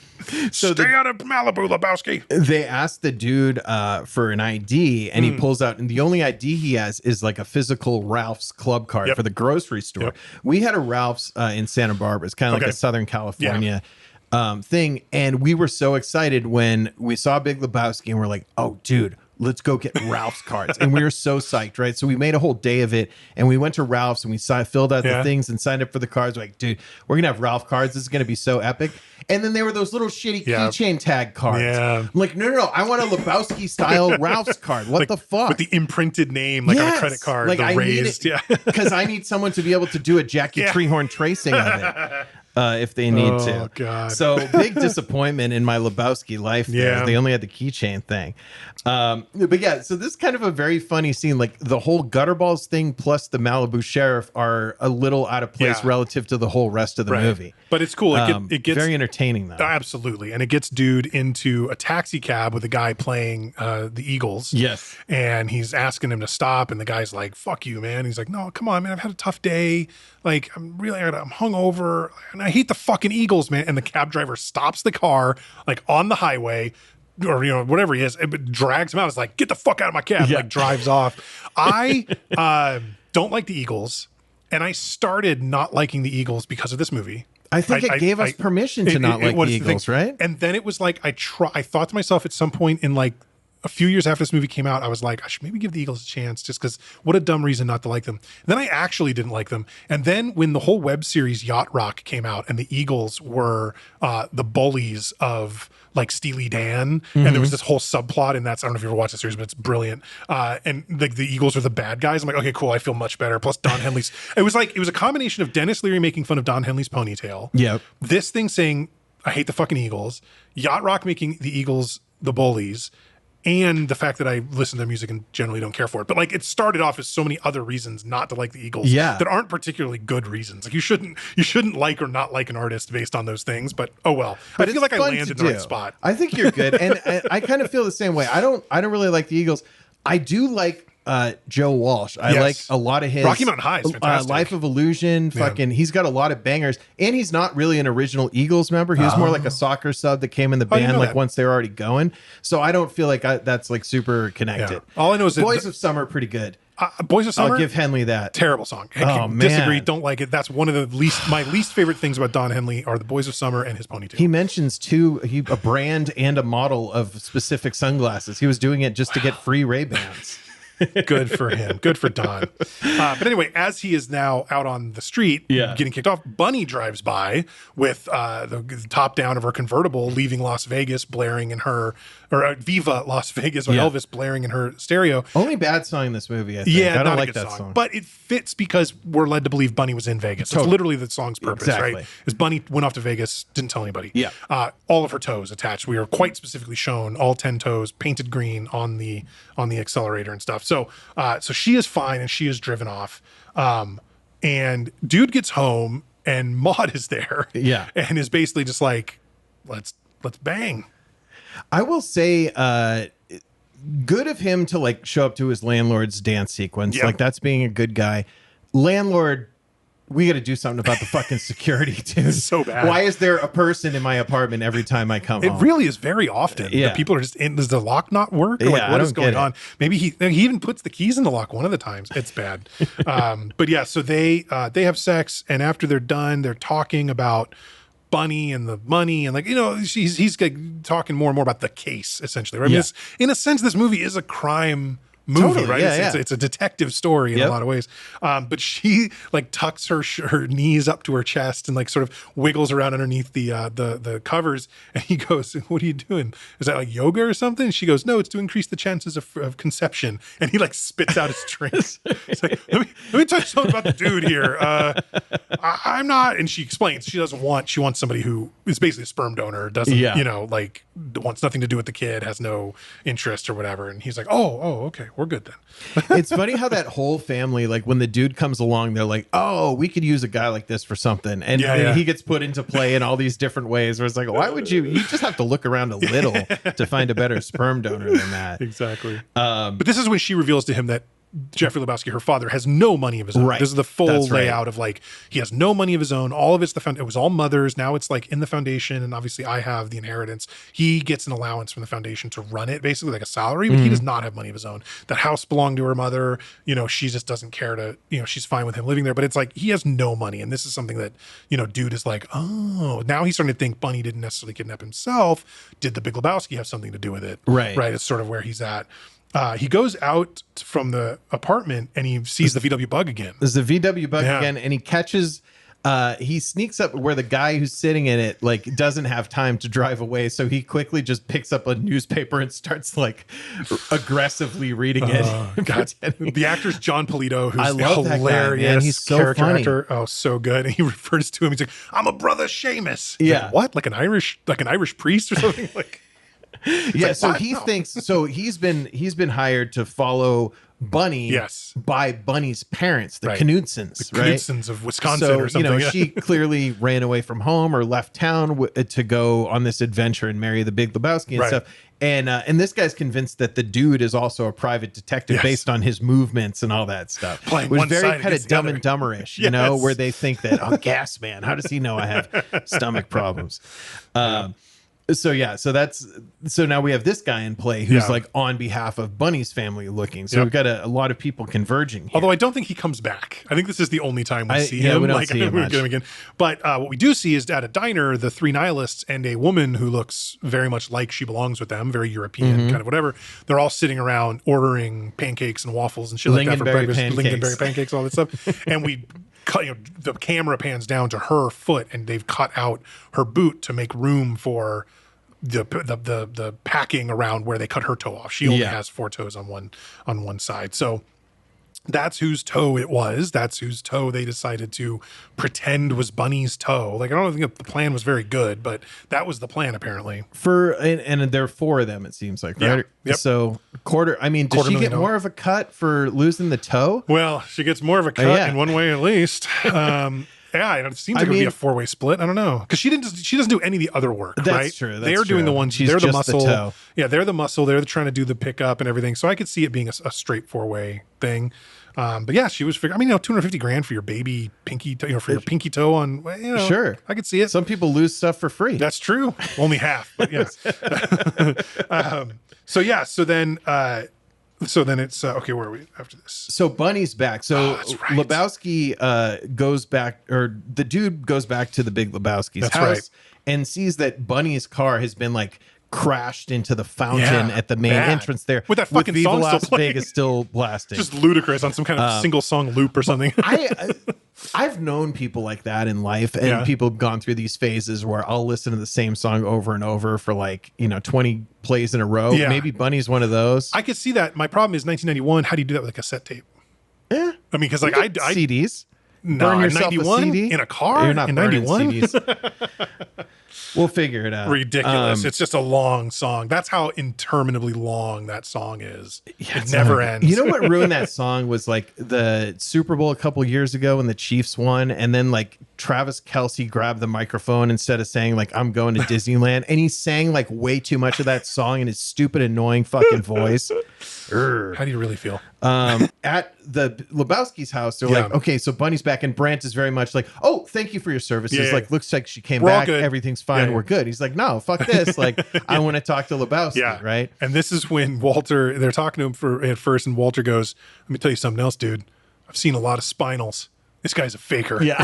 So Stay out of Malibu, Lebowski. they asked the dude for an ID, and he pulls out, and the only ID he has is like a physical Ralph's club card for the grocery store. Yep. We had a Ralph's in Santa Barbara. It's kind of like a Southern California thing, and we were so excited when we saw Big Lebowski, and we're like, oh, dude, let's go get Ralph's cards. And we were so psyched, right? So we made a whole day of it, and we went to Ralph's, and we filled out the things and signed up for the cards. We're like, dude, we're gonna have Ralph cards. This is gonna be so epic. And then there were those little shitty keychain tag cards. I'm like, no, I want a Lebowski style Ralph's card. What the fuck? With the imprinted name, like on a credit card, like the I raised. because I need someone to be able to do a Jackie Treehorn tracing of it. If they need to. Oh, God. So big disappointment in my Lebowski life. There. They only had the keychain thing. But yeah, so this is kind of a very funny scene. Like the whole Gutterballs thing plus the Malibu Sheriff are a little out of place relative to the whole rest of the movie. But it's cool. It gets very entertaining though. Absolutely. And it gets dude into a taxi cab with a guy playing the Eagles. Yes. And he's asking him to stop. And the guy's like, fuck you, man. He's like, no, come on, man. I've had a tough day. Like, I'm hungover. And I hate the fucking Eagles, man. And the cab driver stops the car, like on the highway, or, you know, whatever he is, it drags him out. It's like, get the fuck out of my cab. Like, drives off. I don't like the Eagles. And I started not liking the Eagles because of this movie. I think it gave us permission to not like the Eagles, right? And then it was like, I thought to myself at some point in like a few years after this movie came out, I was like, I should maybe give the Eagles a chance just because what a dumb reason not to like them. And then I actually didn't like them. And then when the whole web series Yacht Rock came out and the Eagles were the bullies of like Steely Dan, and there was this whole subplot, and that's, I don't know if you ever watched the series, but it's brilliant. And the Eagles are the bad guys. I'm like, okay, cool. I feel much better. Plus Don Henley's, it was a combination of Dennis Leary making fun of Don Henley's ponytail. Yep. This thing saying, I hate the fucking Eagles. Yacht Rock making the Eagles the bullies. And the fact that I listen to their music and generally don't care for it. But like, it started off as so many other reasons not to like the Eagles that aren't particularly good reasons. Like you shouldn't like or not like an artist based on those things, but oh well. But I feel like I landed in the right spot. I think you're good. And I kind of feel the same way. I don't really like the Eagles. I do like Joe Walsh. I like a lot of his Rocky Mountain High is fantastic. Life of Illusion, he's got a lot of bangers, and he's not really an original Eagles member. He was more like a soccer sub that came in the band like once they were already going. So I don't feel like that's like super connected. All I know is Boys of Summer are pretty good. Boys of Summer, I'll give Henley that. Terrible song. Oh, man. Disagree. Don't like it. That's one of my least favorite things about Don Henley are the Boys of Summer and his ponytail. He mentions a brand and a model of specific sunglasses. He was doing it just to get free Ray-Bans. Good for him. Good for Don. But anyway, as he is now out on the street getting kicked off, Bunny drives by with the top down of her convertible, leaving Las Vegas, blaring in her, or Viva Las Vegas, or Elvis blaring in her stereo. Only bad song in this movie, I think. Yeah, I don't not like a good that song. But it fits because we're led to believe Bunny was in Vegas. It's literally the song's purpose, right? Is Bunny went off to Vegas, didn't tell anybody. Yeah. All of her toes attached. We are quite specifically shown all 10 toes painted green on the accelerator and stuff. So she is fine and she is driven off. And dude gets home and Maud is there. Yeah. And is basically just like, let's bang. I will say, good of him to like show up to his landlord's dance sequence. Like that's being a good guy. Landlord, we got to do something about the fucking security, dude. So bad. Why is there a person in my apartment every time I come home? It really is very often. Yeah. People are just in. Does the lock not work? Or like, what is going on? Maybe he even puts the keys in the lock one of the times. It's bad. But yeah, so they have sex, and after they're done, they're talking about Bunny and the money, and like, you know, he's like talking more and more about the case, essentially. Right? I mean, in a sense, this movie is a crime movie, right? It's a detective story in a lot of ways. But she like tucks her knees up to her chest and like sort of wiggles around underneath the covers. And he goes, "What are you doing? Is that like yoga or something?" And she goes, "No, it's to increase the chances of conception." And he like spits out his drinks. It's like, let me tell you something about the dude here. I'm not. And she explains she wants somebody who is basically a sperm donor, doesn't like wants nothing to do with the kid, has no interest or whatever. And he's like, oh, okay. We're good then. It's funny how that whole family, like when the dude comes along, they're like, oh, we could use a guy like this for something. And he gets put into play in all these different ways where it's like, why would you just have to look around a little to find a better sperm donor than that. Exactly. But this is when she reveals to him that Jeffrey Lebowski, her father, has no money of his own. Right. This is the full That's right. layout of like, he has no money of his own. All of it's it was all mother's. Now it's like in the foundation. And obviously I have the inheritance. He gets an allowance from the foundation to run it, basically like a salary, but he does not have money of his own. That house belonged to her mother. You know, she just doesn't care to, you know, she's fine with him living there, but it's like, he has no money. And this is something that, you know, dude is like, oh, now he's starting to think Bunny didn't necessarily kidnap himself. Did the Big Lebowski have something to do with it? Right. Right. It's sort of where he's at. He goes out from the apartment and he sees the VW bug again. There's the VW bug Yeah. again, and he catches. He sneaks up where the guy who's sitting in it like doesn't have time to drive away, so he quickly just picks up a newspaper and starts like aggressively reading it. God. The actor's John Polito, who's I love that guy, hilarious. man. He's so character funny. actor. Oh, so good. And he refers to him. He's like, "I'm a brother, Seamus." Yeah. Like, what? Like an Irish priest or something? Like, Yeah, like, so what? he No. thinks so. He's been hired to follow Bunny. Yes. By Bunny's parents, the Right. Knutsons, the right? Knutsons of Wisconsin So or something. you know, Yeah. she clearly ran away from home or left town to go on this adventure and marry the Big Lebowski and Right. stuff. And this guy's convinced that the dude is also a private detective Yes. based on his movements and all that stuff. Playing Which one very side kind of against the Dumb other. and Dumberish, you know, Yes. where they think that, oh, gas man, how does he know I have stomach problems? So now we have this guy in play who's Yeah. like on behalf of Bunny's family looking. So Yep. we've got a lot of people converging here. Although I don't think he comes back. I think this is the only time we see yeah, him. we don't like, see him we much. get him again. But what we do see is at a diner, the three nihilists and a woman who looks very much like she belongs with them, very European, Mm-hmm. kind of whatever. They're all sitting around ordering pancakes and waffles and shit like that for Lingonberry breakfast. pancakes. Lingonberry pancakes, all that stuff. And we cut, you know, the camera pans down to her foot, and they've cut out her boot to make room for the packing around where they cut her toe off. She only Yeah. has four toes on one side. So that's whose toe it was. That's whose toe they decided to pretend was Bunny's toe. Like, I don't think the plan was very good, but that was the plan apparently. And there are four of them, it seems like, right? Yeah. Yep. So I mean, does she get $250,000. more of a cut for losing the toe? Well, she gets more of a cut yeah. in one way at least. Yeah, it seems like it would be mean- a four-way split. I don't know, because she doesn't do any of the other work. That's right? true, They that's are doing true. the ones. She's They're the just the muscle. toe. Yeah, they're the muscle. They're trying to do the pickup and everything. So I could see it being a straight four-way thing. But yeah, she was figuring. I mean, $250,000 for your baby pinky, for your pinky toe on. Well, Sure. I could see it. Some people lose stuff for free. That's true. Only half, but yes. So then it's okay. Where are we after this? So Bunny's back. So that's right. Lebowski goes back, or the dude goes back to the Big Lebowski's That's house right. and sees that Bunny's car has been like crashed into the fountain Yeah, at the main bad. entrance there. With that fucking Viva song still Las playing. Vegas still blasting. Just ludicrous on some kind of single song loop or something. I've known people like that in life, and Yeah. people have gone through these phases where I'll listen to the same song over and over for 20 plays in a row. Yeah. Maybe Bunny's one of those. I could see that. My problem is 1991. How do you do that with a cassette tape? Eh, I mean, because like you get CDs. no, Burn in yourself a 91 CD? in a car. You're not in burning 91. CDs. We'll figure it out. Ridiculous. It's just a long song. That's how interminably long that song is. Yeah, it it's never not- ends. You know what ruined that song was like the Super Bowl a couple years ago when the Chiefs won, and then like Travis Kelce grabbed the microphone instead of saying like I'm going to Disneyland, and he sang like way too much of that song in his stupid, annoying fucking voice. How do you really feel? At the Lebowski's house, they're Yeah. like, okay, so Bunny's back, and Brant is very much like, oh, thank you for your services. Yeah. Like, looks like she came We're all back, good. everything's fine, Yeah. we're good. He's like, no, fuck this. Like, I want to talk to Lebowski, Yeah. right? And this is when they're talking to him at first, and Walter goes, "Let me tell you something else, dude. I've seen a lot of spinals. This guy's a faker." Yeah.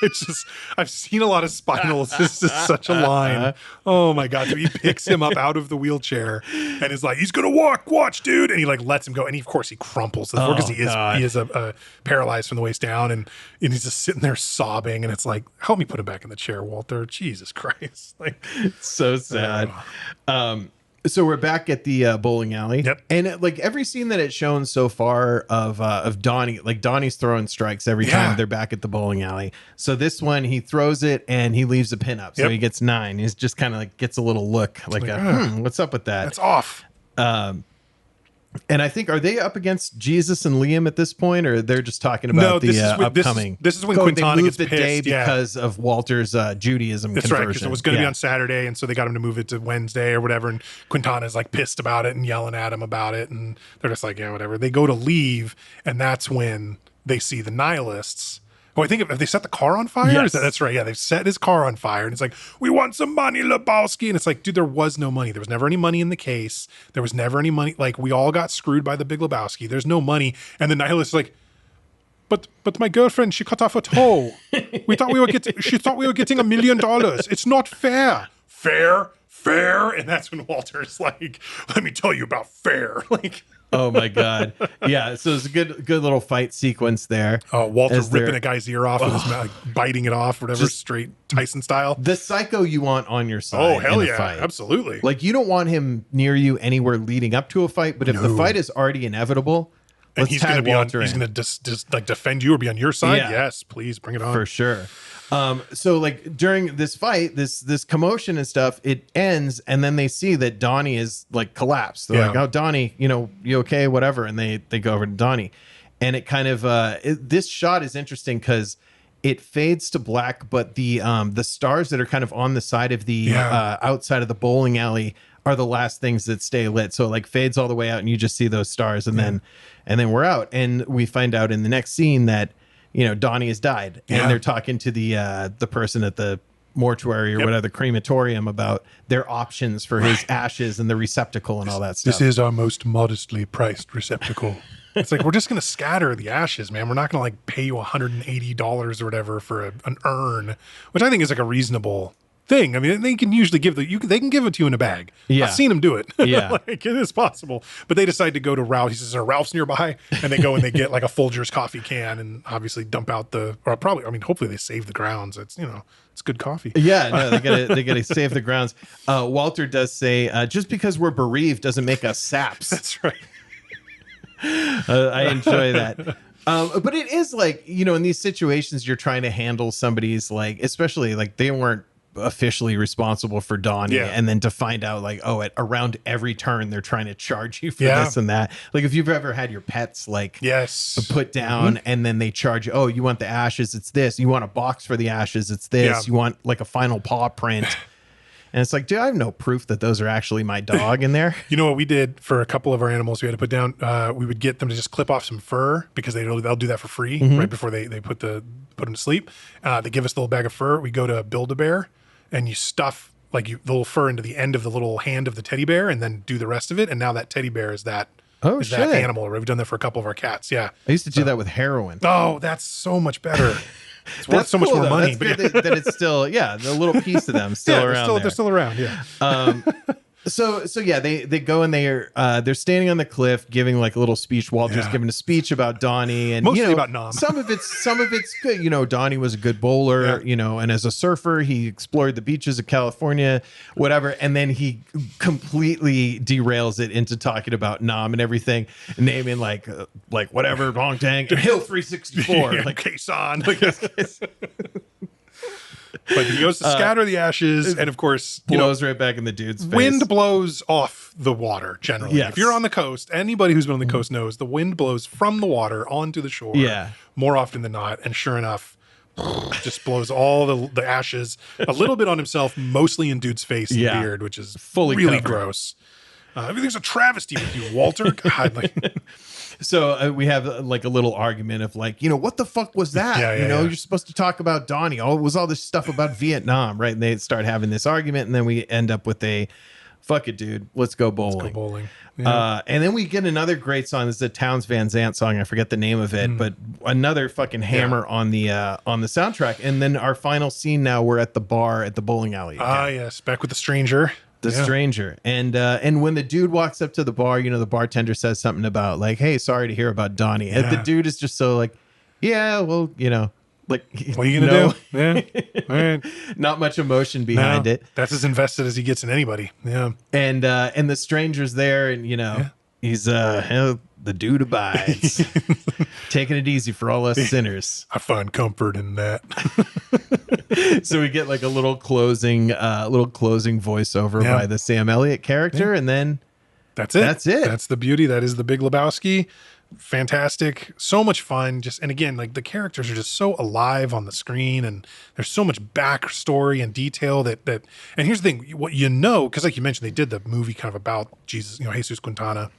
It's just, I've seen a lot of spinals. This is such a line. Oh my God. So he picks him up out of the wheelchair and is like, he's going to watch, dude. And he like lets him go. And of course he crumples to the floor because God. he is paralyzed from the waist down. And he's just sitting there sobbing. And it's like, help me put him back in the chair, Walter. Jesus Christ. Like, So sad. So we're back at the bowling alley. Yep. And like every scene that it's shown so far of Donnie, like Donnie's throwing strikes every Yeah. time they're back at the bowling alley. So this one, he throws it and he leaves a pin up. So Yep. he gets 9. He's just kind of like gets a little look like, like, what's up with that? that's off. And I think, are they up against Jesus and Liam at this point, or they're just talking about upcoming? This is when Quintana they gets moved the day pissed, yeah. because of Walter's Judaism That's conversion. right, because it was going to be on Saturday, and so they got him to move it to Wednesday or whatever. And Quintana's like pissed about it and yelling at him about it, and they're just like, yeah, whatever. They go to leave, and that's when they see the nihilists. Oh, I think have they set the car on fire? Yes. That's right. Yeah, they've set his car on fire, and it's like, we want some money, Lebowski. And it's like, dude, there was no money. There was never any money in the case. There was never any money. Like, we all got screwed by the Big Lebowski. There's no money. And the nihilist is like, but my girlfriend, she cut off a toe. She thought we were getting $1 million. It's not fair. Fair. And that's when Walter's like, let me tell you about fair. Like, oh my God. Yeah. So it's a good little fight sequence there. Oh, Walter ripping a guy's ear off with his mouth, like biting it off, whatever, straight Tyson style. The psycho you want on your side. Oh, hell in yeah. a fight. Absolutely. Like, you don't want him near you anywhere leading up to a fight, but if the fight is already inevitable, and let's he's going to be Walter he's going to just like defend you or be on your side. Yeah. Yes, please bring it on. for sure. So like during this fight, this commotion and stuff, it ends, and then they see that Donnie is like collapsed. They're like, "Oh, Donnie, you okay? Whatever." And they go over to Donnie, and it kind of this shot is interesting because it fades to black, but the stars that are kind of on the side of the outside of the bowling alley are the last things that stay lit. So it like fades all the way out, and you just see those stars, and then we're out, and we find out in the next scene that Donnie has died, and they're talking to the person at the mortuary or whatever, the crematorium, about their options for his ashes and the receptacle and all that stuff. This is our most modestly priced receptacle. It's like, we're just going to scatter the ashes, man. We're not going to like pay you $180 or whatever for an urn, which I think is like a reasonable thing. I mean, they can usually they can give it to you in a bag. Yeah. I've seen them do it. Yeah. Like, it is possible. But they decide to go to Ralph. He says, Ralph's nearby. And they go and they get like a Folgers coffee can and obviously dump out hopefully they save the grounds. It's, it's good coffee. Yeah, no, they gotta save the grounds. Walter does say, just because we're bereaved doesn't make us saps. That's right. I enjoy that. But it is like, in these situations, you're trying to handle somebody's, like, especially like they weren't officially responsible for Donnie, and then to find out like, at around every turn they're trying to charge you for this and that. Like, if you've ever had your pets like put down and then they charge you, you want the ashes, it's this. You want a box for the ashes, it's this. You want like a final paw print. And it's like, dude, I have no proof that those are actually my dog in there. You know what we did for a couple of our animals we had to put down? We would get them to just clip off some fur because they'll do that for free right before they put them to sleep. They give us a little bag of fur. We go to Build-A-Bear and you stuff like the little fur into the end of the little hand of the teddy bear and then do the rest of it. And now that teddy bear is that that animal. We've done that for a couple of our cats. Yeah. I used to do that with heroin. Oh, that's so much better. It's worth so much more money. That's good that it's still, the little piece of them still around. They're still around. Yeah. So yeah, they go and they're standing on the cliff giving like a little speech. Walter's giving a speech about Donnie and mostly about Nom. Some of it's good. Donnie was a good bowler, and as a surfer, he explored the beaches of California, whatever. And then he completely derails it into talking about Nom and everything, naming like whatever Bong Tang and Hill 364, like Quezon. But he goes to scatter the ashes, and of course, blows right back in the dude's face. Wind blows off the water generally. Yes. If you're on the coast, anybody who's been on the coast knows the wind blows from the water onto the shore more often than not. And sure enough, just blows all the ashes a little bit on himself, mostly in dude's face and beard, which is fully really covered. Gross. Everything's a travesty with you, Walter. God, like... So we have like a little argument of like, what the fuck was that? You're supposed to talk about Donnie. It was all this stuff about Vietnam, right? And they start having this argument, and then we end up with a fuck it, dude. Let's go bowling. Yeah. And then we get another great song. This is a Townes Van Zandt song. I forget the name of it, but another fucking hammer on the soundtrack. And then our final scene. Now we're at the bar at the bowling alley. Yes, back with the stranger. The stranger. And when the dude walks up to the bar, the bartender says something about like, hey, sorry to hear about Donnie. And the dude is just so like, yeah, well, like, what are you gonna do? Yeah. Not much emotion behind it. That's as invested as he gets in anybody. Yeah. And the stranger's there, and he's the dude abides. Taking it easy for all us sinners. I find comfort in that. So we get like a little closing voiceover by the Sam Elliott character, and then That's it. That's it. That's the beauty. That is the Big Lebowski. Fantastic. So much fun. And again, like the characters are just so alive on the screen, and there's so much backstory and detail that, and here's the thing, what because like you mentioned, they did the movie kind of about Jesus, Jesus Quintana.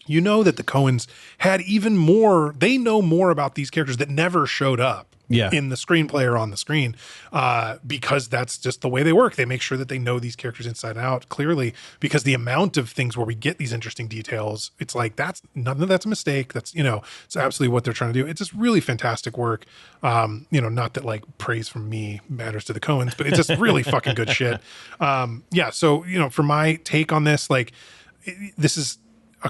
You know that the Coens had even more, they know more about these characters that never showed up in the screenplay or on the screen, because that's just the way they work. They make sure that they know these characters inside out clearly, because the amount of things where we get these interesting details, it's like, none of that's a mistake. That's, it's absolutely what they're trying to do. It's just really fantastic work. Not that like praise from me matters to the Coens, but it's just really fucking good shit. So, for my take on this, like this is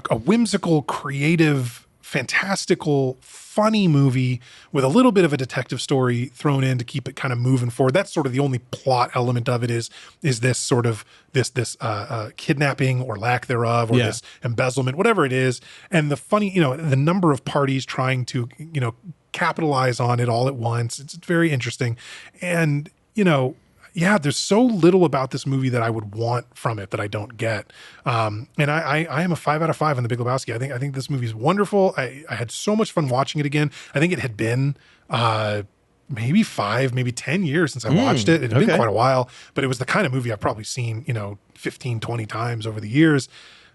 a whimsical, creative, fantastical, funny movie with a little bit of a detective story thrown in to keep it kind of moving forward. That's sort of the only plot element of it is this sort of this kidnapping or lack thereof, or this embezzlement, whatever it is. And the funny, the number of parties trying to, capitalize on it all at once. It's very interesting. And, there's so little about this movie that I would want from it that I don't get. And I am a 5 out of 5 on The Big Lebowski. I think this movie is wonderful. I had so much fun watching it again. I think it had been maybe 5, maybe 10 years since I watched it. It had been quite a while, but it was the kind of movie I've probably seen, 15, 20 times over the years.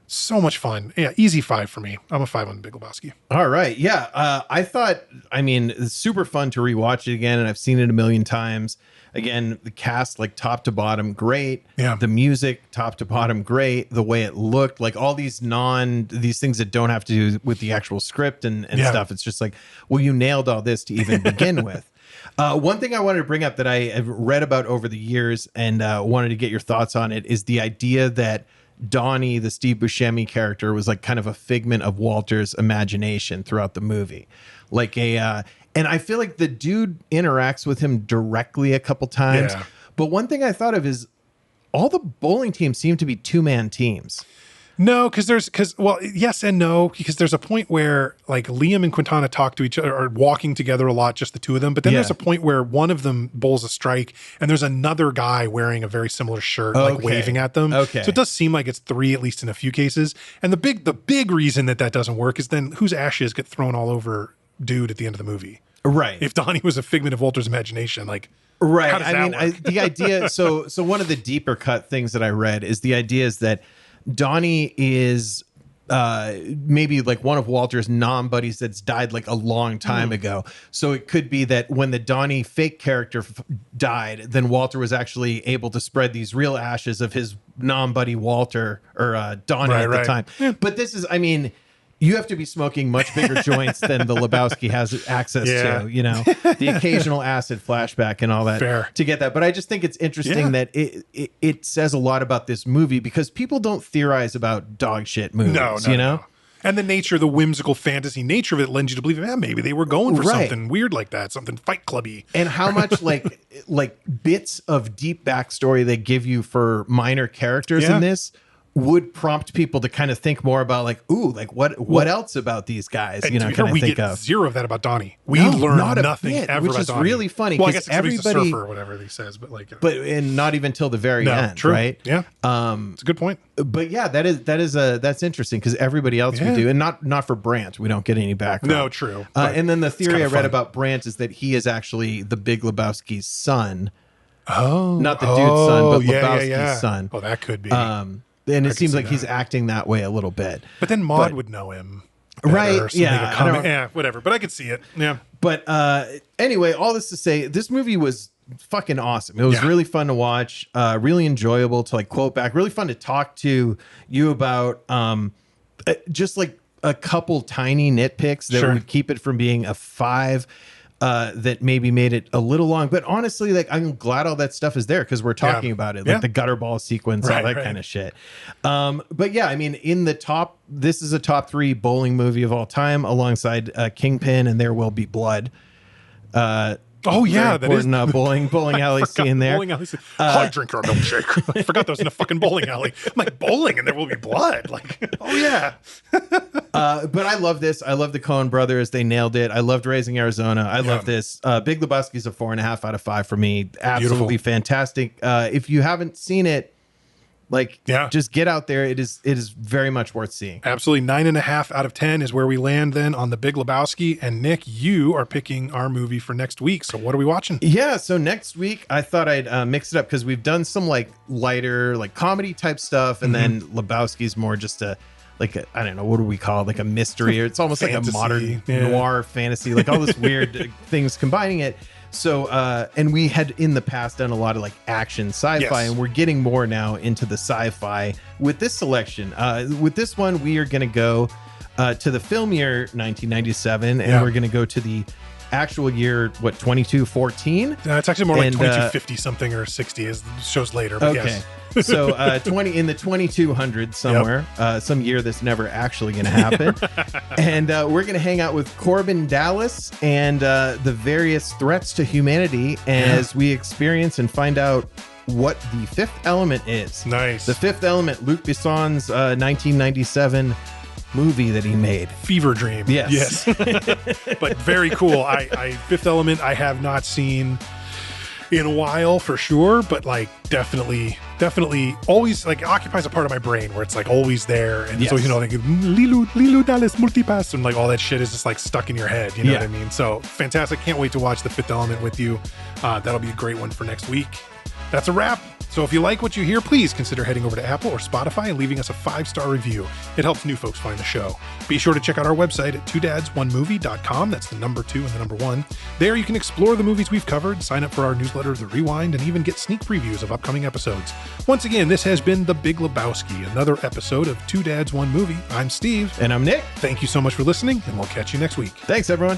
So much fun. Yeah, easy 5 for me. I'm a 5 on The Big Lebowski. All right. Yeah. It's super fun to rewatch it again, and I've seen it a million times. Again, the cast, like top to bottom, great. Yeah. The music, top to bottom, great. The way it looked, like all these things that don't have to do with the actual script and stuff. It's just like, well, you nailed all this to even begin with. One thing I wanted to bring up that I have read about over the years and wanted to get your thoughts on it is the idea that Donnie, the Steve Buscemi character, was like kind of a figment of Walter's imagination throughout the movie. And I feel like the dude interacts with him directly a couple times. Yeah. But one thing I thought of is all the bowling teams seem to be 2-man teams. No, yes and no, because there's a point where like Liam and Quintana talk to each other, or walking together a lot, just the two of them. But then there's a point where one of them bowls a strike and there's another guy wearing a very similar shirt, like waving at them. Okay. So it does seem like it's 3, at least in a few cases. And the big reason that doesn't work is then whose ashes get thrown all over dude at the end of the movie. Right. If Donnie was a figment of Walter's imagination, like, right. How does that work? The idea, so one of the deeper cut things that I read is the idea is that Donnie is maybe like one of Walter's non-buddies that's died like a long time ago. So it could be that when the Donnie fake character died, then Walter was actually able to spread these real ashes of his non-buddy Walter or Donnie at the time. Yeah. But this is, you have to be smoking much bigger joints than the Lebowski has access to, the occasional acid flashback and all that to get that. But I just think it's interesting that it says a lot about this movie because people don't theorize about dog shit movies, No. And the nature, the whimsical fantasy nature of it lends you to believe, maybe they were going for something weird like that, something Fight Clubby. And how much like bits of deep backstory they give you for minor characters in this would prompt people to kind of think more about what else about these guys, we get zero of that about Donnie. We learn nothing ever which about is Donnie. Really funny. Well, I guess everybody, he's a surfer or whatever he says, but and not even till the very end, true. Right? Yeah. It's a good point. But yeah, that's interesting because everybody else we do, and not for Brandt, we don't get any background. No, true. And then the theory I read about Brandt is that he is actually the Big Lebowski's son. Oh, not the dude's son, but Lebowski's son. Oh, that could be. And it seems like he's acting that way a little bit. But then Maude would know him. Right. Yeah. Whatever. But I could see it. Yeah. But anyway, all this to say, this movie was fucking awesome. It was really fun to watch, really enjoyable to like quote back, really fun to talk to you about just like a couple tiny nitpicks that would keep it from being a 5. That maybe made it a little long, but honestly, like I'm glad all that stuff is there because we're talking about it, like the gutter ball sequence, all that kind of shit. But yeah, in the top, this is a top 3 bowling movie of all time, alongside Kingpin and There Will Be Blood. That is bowling alley scene there. Bowling alley scene. I drink your milkshake. I forgot that was in a fucking bowling alley. I'm like, bowling and There Will Be Blood. Like, oh yeah. But I love this. I love the Coen brothers. They nailed it. I loved Raising Arizona. I love this. Big Lebowski's a 4.5 out of 5 for me. Absolutely fantastic. If you haven't seen it, Like, Yeah. just get out there. It is very much worth seeing. Absolutely. 9.5 out of 10 is where we land then on The Big Lebowski. And Nick, you are picking our movie for next week. So what are we watching? Yeah, so next week I thought I'd mix it up because we've done some like lighter, like comedy type stuff, and then Lebowski's more just I don't know, what do we call it? Like a mystery, or it's almost like a modern noir fantasy, like all this weird things combining it. So, and we had in the past done a lot of like action sci-fi, and we're getting more now into the sci-fi with this selection. With this one, we are going to go to the film year 1997, and we're going to go to the actual year, 2214? It's actually more like 2250 something or 60 as shows later. But okay. Yes. So 20 in the 2200s somewhere, some year that's never actually going to happen. And we're going to hang out with Corbin Dallas and the various threats to humanity as we experience and find out what the Fifth Element is. Nice. The Fifth Element, Luc Besson's 1997 movie that he made. Fever Dream. Yes. But very cool. I Fifth Element I have not seen in a while for sure, but like definitely always like occupies a part of my brain where it's like always there. And so, you know, like Lilu Dallas Multipass and like all that shit is just like stuck in your head. You know what I mean? So fantastic. Can't wait to watch The Fifth Element with you. That'll be a great one for next week. That's a wrap. So if you like what you hear, please consider heading over to Apple or Spotify and leaving us a 5-star review. It helps new folks find the show. Be sure to check out our website at twodads1movie.com. That's the number 2 and the number 1. There you can explore the movies we've covered, sign up for our newsletter, The Rewind, and even get sneak previews of upcoming episodes. Once again, this has been The Big Lebowski, another episode of Two Dads, One Movie. I'm Steve. And I'm Nick. Thank you so much for listening, and we'll catch you next week. Thanks, everyone.